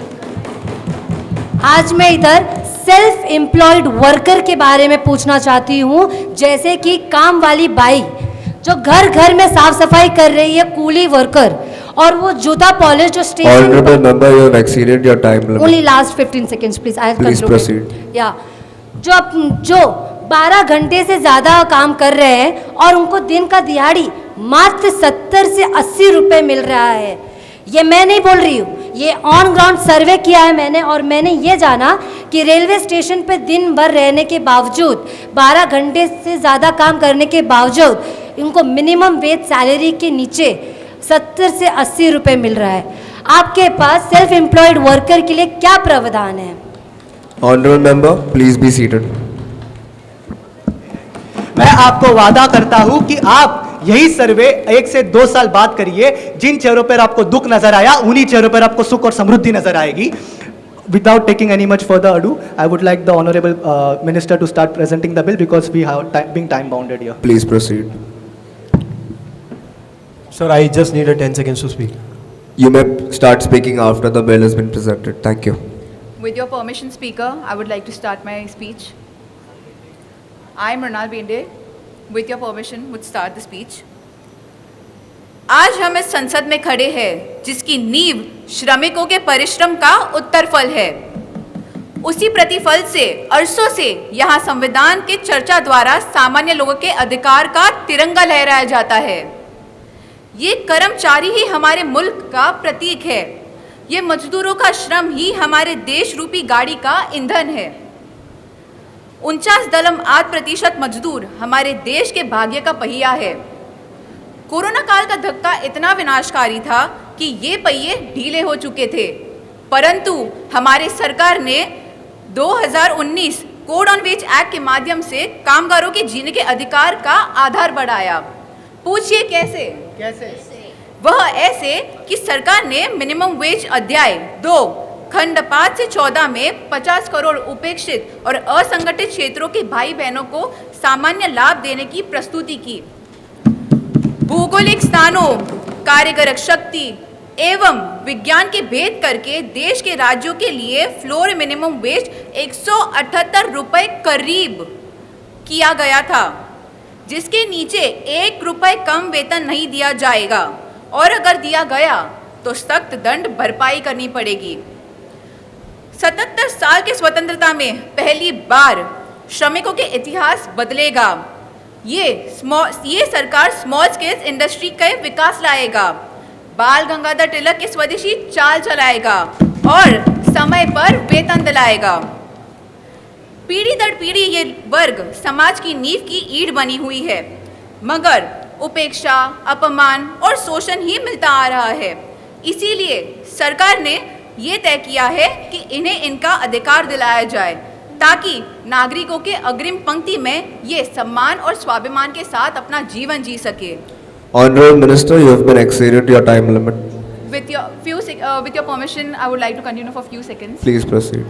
आज मैं इधर सेल्फ एम्प्लॉयड वर्कर के बारे में पूछना चाहती हूँ, जैसे कि काम वाली बाई जो घर घर में साफ सफाई कर रही है, कूली वर्कर, और वो जूता पॉलिश जो station. Honorable member, you have exceeded your time limit. Only last 15 seconds, please. I have Please concluded. proceed. या जो 12 घंटे से ज़्यादा काम कर रहे हैं और उनको दिन का दिहाड़ी मात्र 70 से 80 रुपए मिल रहा है। ये मैं नहीं बोल रही हूँ, ये ऑन ग्राउंड सर्वे किया है मैंने, और मैंने ये जाना कि रेलवे स्टेशन पे दिन भर रहने के बावजूद, 12 घंटे से ज़्यादा काम करने के बावजूद इनको मिनिमम वेज सैलरी के नीचे 70 से 80 रुपए मिल रहा है। आपके पास सेल्फ एम्प्लॉयड वर्कर के लिए क्या प्रावधान है? Honorable member, please be seated. मैं आपको वादा करता हूं कि आप यही सर्वे 1 से 2 साल बाद करिए, जिन चेहरों पर आपको दुख नजर आया उन्हीं चेहरों पर आपको सुख और समृद्धि नजर आएगी। Without taking any much further ado, I would like the honorable minister to start presenting the bill because we have being time bounded here. Please proceed. Sir, I just need 10 seconds to speak. You may start speaking after the bill has been presented. Thank you. With your permission, Speaker, I would like to start my speech. I am Mrinal Bende. With your permission, would start the speech. आज हम इस संसद में खड़े हैं जिसकी नींव श्रमिकों के परिश्रम का उत्तरफल है। उसी प्रतिफल से अरसों से यहाँ संविधान के चर्चा द्वारा सामान्य लोगों के अधिकार का तिरंगा लहराया जाता है। ये कर्मचारी ही हमारे मुल्क का प्रतीक है। ये मजदूरों का श्रम ही हमारे देश रूपी गाड़ी का ईंधन है। 49.8% मजदूर हमारे देश के भाग्य का पहिया है। कोरोना काल का धक्का इतना विनाशकारी था कि ये पहिए ढीले हो चुके थे, परंतु हमारी सरकार ने 2019 कोड ऑन वेज एक्ट के माध्यम से कामगारों के जीने के अधिकार का आधार बढ़ाया। पूछिए कैसे? वह ऐसे कि सरकार ने मिनिमम वेज अध्याय 2 खंड 5 से 14 में 50 करोड़ उपेक्षित और असंगठित क्षेत्रों के भाई बहनों को सामान्य लाभ देने की प्रस्तुति की। भौगोलिक स्थानों, कार्यगरक शक्ति एवं विज्ञान के भेद करके देश के राज्यों के लिए फ्लोर मिनिमम वेज 178 रुपए करीब किया गया था, जिसके नीचे 1 रुपए कम वेतन नहीं दिया जाएगा, और अगर दिया गया तो सख्त दंड भरपाई करनी पड़ेगी। 77 साल के स्वतंत्रता में पहली बार श्रमिकों के इतिहास बदलेगा। ये सरकार स्मॉल स्केल इंडस्ट्री का विकास लाएगा, बाल गंगाधर तिलक की स्वदेशी चाल चलाएगा और समय पर वेतन दिलाएगा। पीढ़ी दर पीढ़ी ये वर्ग समाज की नींव की ईंट बनी हुई है, मगर उपेक्षा, अपमान और शोषण ही मिलता आ रहा है। इसीलिए सरकार ने ये तय किया है कि इन्हें इनका अधिकार दिलाया जाए, ताकि नागरिकों के अग्रिम पंक्ति में ये सम्मान और स्वाभिमान के साथ अपना जीवन जी सके। Honorable Minister, you have been exceeded your time limit. With your permission, I would like to continue for a few seconds. Please proceed.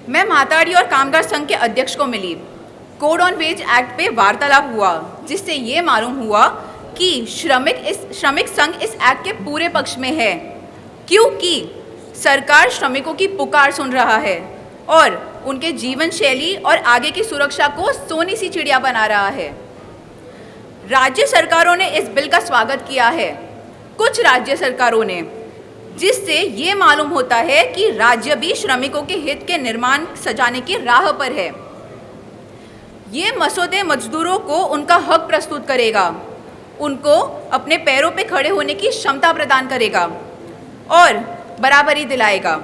मैं माताड़ी और कामगार संघ के अध्यक्ष को मिली। कोड ऑन वेज एक्ट पे वार्तालाप हुआ, जिससे ये मालूम हुआ कि श्रमिक संघ इस एक्ट के पूरे पक्ष में है, क्योंकि सरकार श्रमिकों की पुकार सुन रहा है और उनके जीवन शैली और आगे की सुरक्षा को सोने सी चिड़िया बना रहा है। राज्य सरकारों ने इस बिल का स्वागत किया है, कुछ राज्य सरकारों ने, जिससे ये मालूम होता है कि राज्य भी श्रमिकों के हित के निर्माण सजाने की राह पर है। ये मसौदे मजदूरों को उनका हक प्रस्तुत करेगा, उनको अपने पैरों पे खड़े होने की क्षमता प्रदान करेगा और बराबरी दिलाएगा,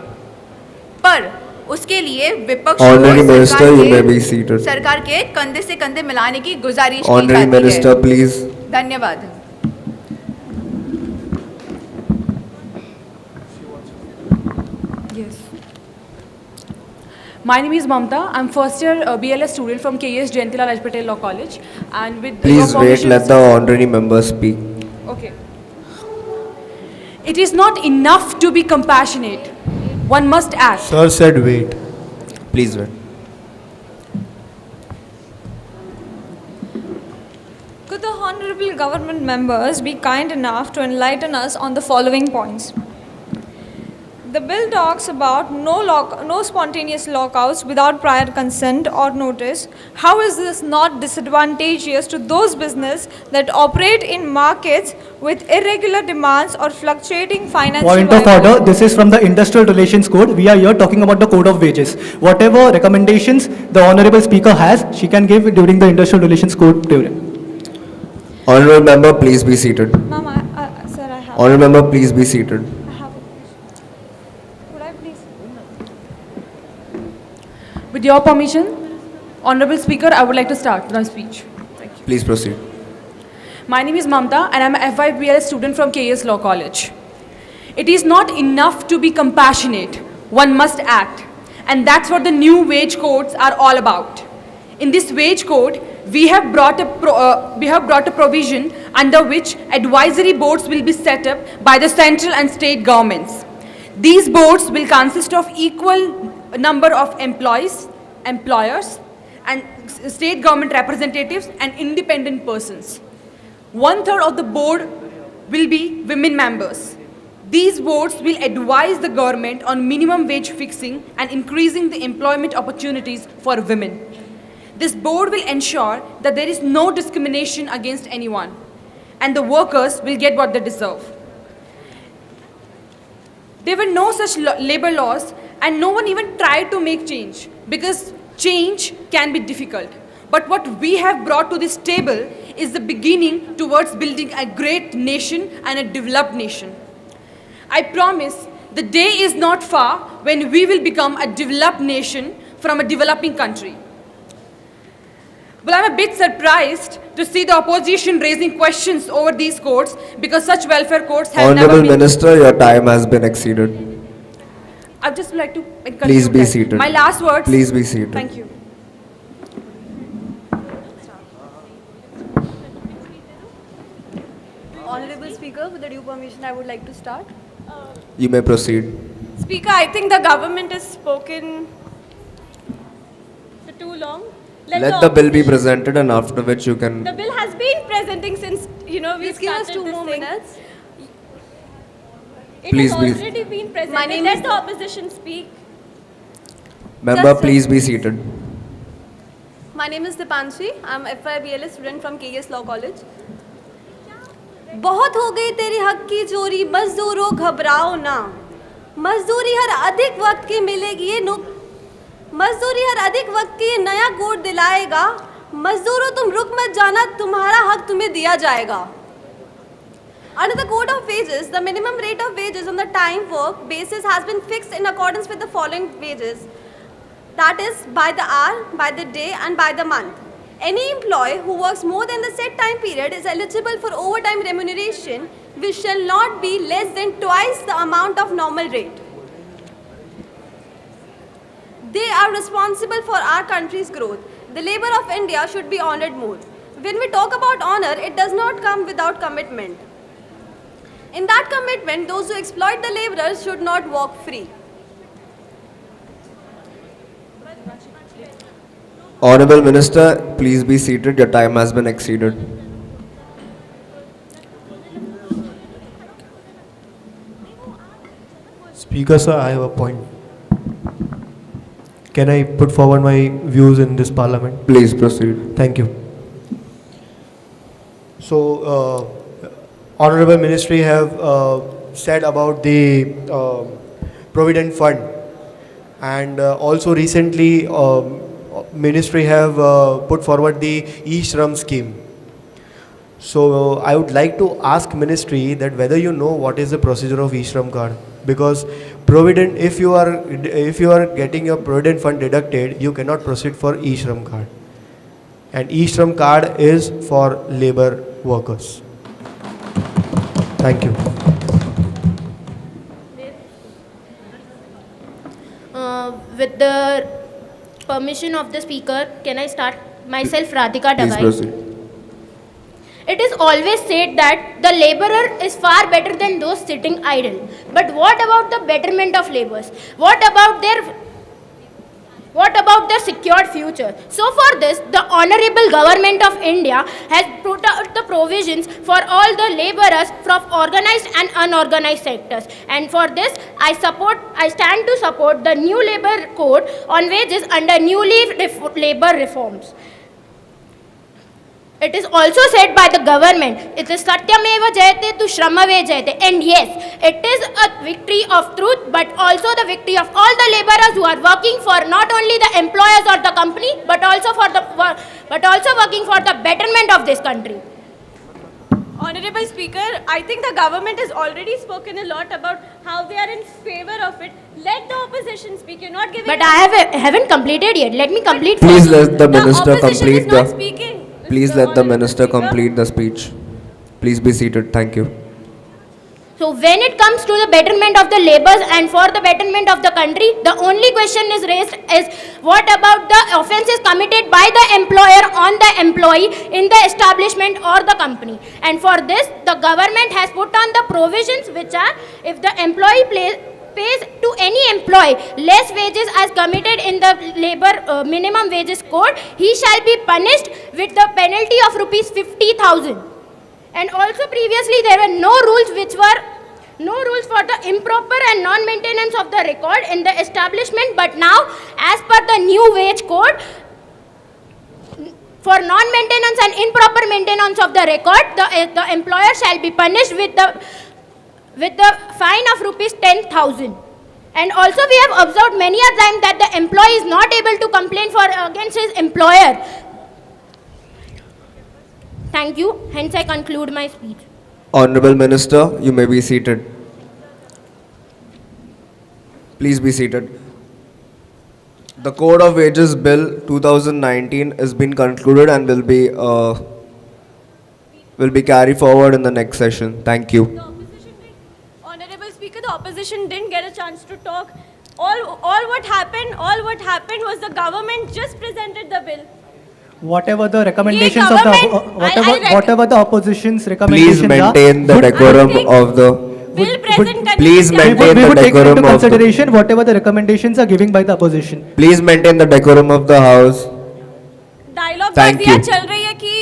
पर उसके लिए विपक्ष को सरकार के कंधे से कंधे मिलाने की गुजारिश की जाती है। प्लीज। धन्यवाद। Yes. My name is Mamta. I'm first year BLS student from KS Jayantila Raj Patel Law College. And with Please your wait, permission, let the honorary member speak. Okay. It is not enough to be compassionate. One must act. Sir said wait. Please wait. Could the honorable government members be kind enough to enlighten us on the following points? The bill talks about no spontaneous lockouts without prior consent or notice. How is this not disadvantageous to those businesses that operate in markets with irregular demands or fluctuating financial Point of viability? order, this is from the Industrial Relations Code. We are here talking about the Code of Wages. Whatever recommendations the Honorable Speaker has, she can give during the Industrial Relations Code during. Honorable member, please be seated. Ma'am, sir, I have. Honorable member, please be seated. I have a question. Could I please? With your permission, Honorable Speaker, I would like to start my speech. Please proceed. My name is Mamta and I'm a FIBLS student from KS Law College. It is not enough to be compassionate. One must act. And that's what the new wage codes are all about. In this wage code, we have brought a provision under which advisory boards will be set up by the central and state governments. These boards will consist of equal number of employees, employers, and state government representatives and independent persons. 1/3 of the board will be women members. These boards will advise the government on minimum wage fixing and increasing the employment opportunities for women. This board will ensure that there is no discrimination against anyone and the workers will get what they deserve. There were no such labor laws and no one even tried to make change because change can be difficult. But what we have brought to this table is the beginning towards building a great nation and a developed nation. I promise the day is not far when we will become a developed nation from a developing country. Well, I'm a bit surprised to see the opposition raising questions over these codes because such welfare codes have never Honorable been... Minister, your time has been exceeded. I'd just like to conclude Please be that. seated. My last words... Please be seated. Thank you. Honorable Speaker, with the due permission, I would like to start. You may proceed. Speaker, I think the government has spoken for too long. Let the bill be presented and after which you can... The bill has been presenting since, we Please give us started 2 this more thing. minutes. It Please has be- already been presented. My name Let is- the opposition speak. Member, Just- please be seated. My name is Dipanshi. I'm FIBLS student from KS Law College. बहुत हो गई तेरी हक की चोरी, मजदूरों घबराओ ना, मजदूरी हर अधिक वक्त की मिलेगी मजदूरी हर अधिक वक्त की ये नया कोड दिलाएगा, मजदूरों तुम रुक मत जाना, तुम्हारा हक तुम्हें दिया जाएगा. Under the Code of Wages, the minimum rate of wages on the time work basis has been fixed in accordance with the following wages. That is, by the hour, by the day, and by the month. Any employee who works more than the set time period is eligible for overtime remuneration, which shall not be less than twice the amount of normal rate. They are responsible for our country's growth. The labor of India should be honored more. When we talk about honor, it does not come without commitment. In that commitment, those who exploit the laborers should not walk free. Honorable Minister, please be seated. Your time has been exceeded. Speaker, sir, I have a point. Can I put forward my views in this parliament? Please proceed. Thank you. So, Honorable Ministry have said about the Provident Fund, and also recently Ministry have put forward the e-Shram scheme. So, I would like to ask Ministry that whether you know what is the procedure of e-Shram card, because Provident, if you are getting your Provident Fund deducted, you cannot proceed for e-Shram card. And e-Shram card is for labor workers. Thank you. with the permission of the speaker, can I start? Myself, Radhika Please Dagai. proceed. It is always said that the laborer is far better than those sitting idle. But what about the betterment of laborers? What about their secured future? So for this, the Honorable Government of India has put out the provisions for all the laborers from organized and unorganized sectors. And for this, I stand to support the new labor code on wages under newly labor reforms. It is also said by the government, it is Satyameva Jayate to Shramave Jayate. And yes, it is a victory of truth, but also the victory of all the laborers who are working for not only the employers or the company, but also working for the betterment of this country. Honorable Speaker, I think the government has already spoken a lot about how they are in favor of it. Let the opposition speak. You're not giving. But I haven't completed yet. Let me complete. Please first. let the minister opposition complete is not the. speaking. Please Mr. let the Honorable minister Speaker. complete the speech. Please be seated. Thank you. So when it comes to the betterment of the laborers and for the betterment of the country, the only question is raised is what about the offences committed by the employer on the employee in the establishment or the company. And for this, the government has put on the provisions which are, if the employee pays to any employee less wages as committed in the labor minimum wages code, he shall be punished with the penalty of rupees 50,000. And also previously there were no rules for the improper and non-maintenance of the record in the establishment, but now as per the new wage code, for non-maintenance and improper maintenance of the record, the employer shall be punished with the fine of rupees 10,000. And also we have observed many a time that the employee is not able to complain against his employer. Thank you. Hence I conclude my speech. Honorable Minister, you may be seated. Please be seated. The Code of Wages Bill 2019 has been concluded and will be carried forward in the next session. Thank you. Honorable Speaker, the opposition didn't get a chance to talk. All what happened was the government just presented the bill. Whatever the recommendations of government, the whatever the opposition's Please recommendations maintain the would- decorum think- of the. Bill present please we maintain would, we the would take decorum into of the. consideration whatever the recommendations are given by the opposition. Please maintain the decorum of the House. Dialogue Thank बाजियां you. चल रही है कि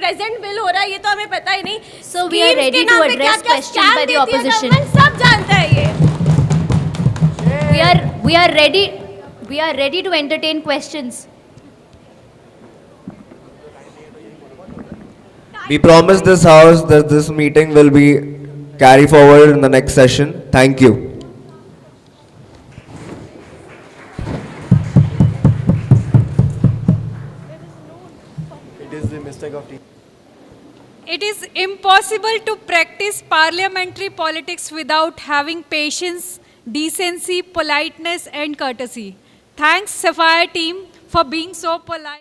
प्रेजेंट बिल हो रहा है, ये तो हमें पता ही नहीं. So we are Schemes ready के to नाम पे address क्या-क्या questions scam by the देती है opposition. government, सब जानता है ये. We are ready to entertain questions. We promise this House that this meeting will be carried forward in the next session. Thank you. It is the mistake of It is impossible to practice parliamentary politics without having patience, decency, politeness, and courtesy. Thanks, Sapphire team, for being so polite.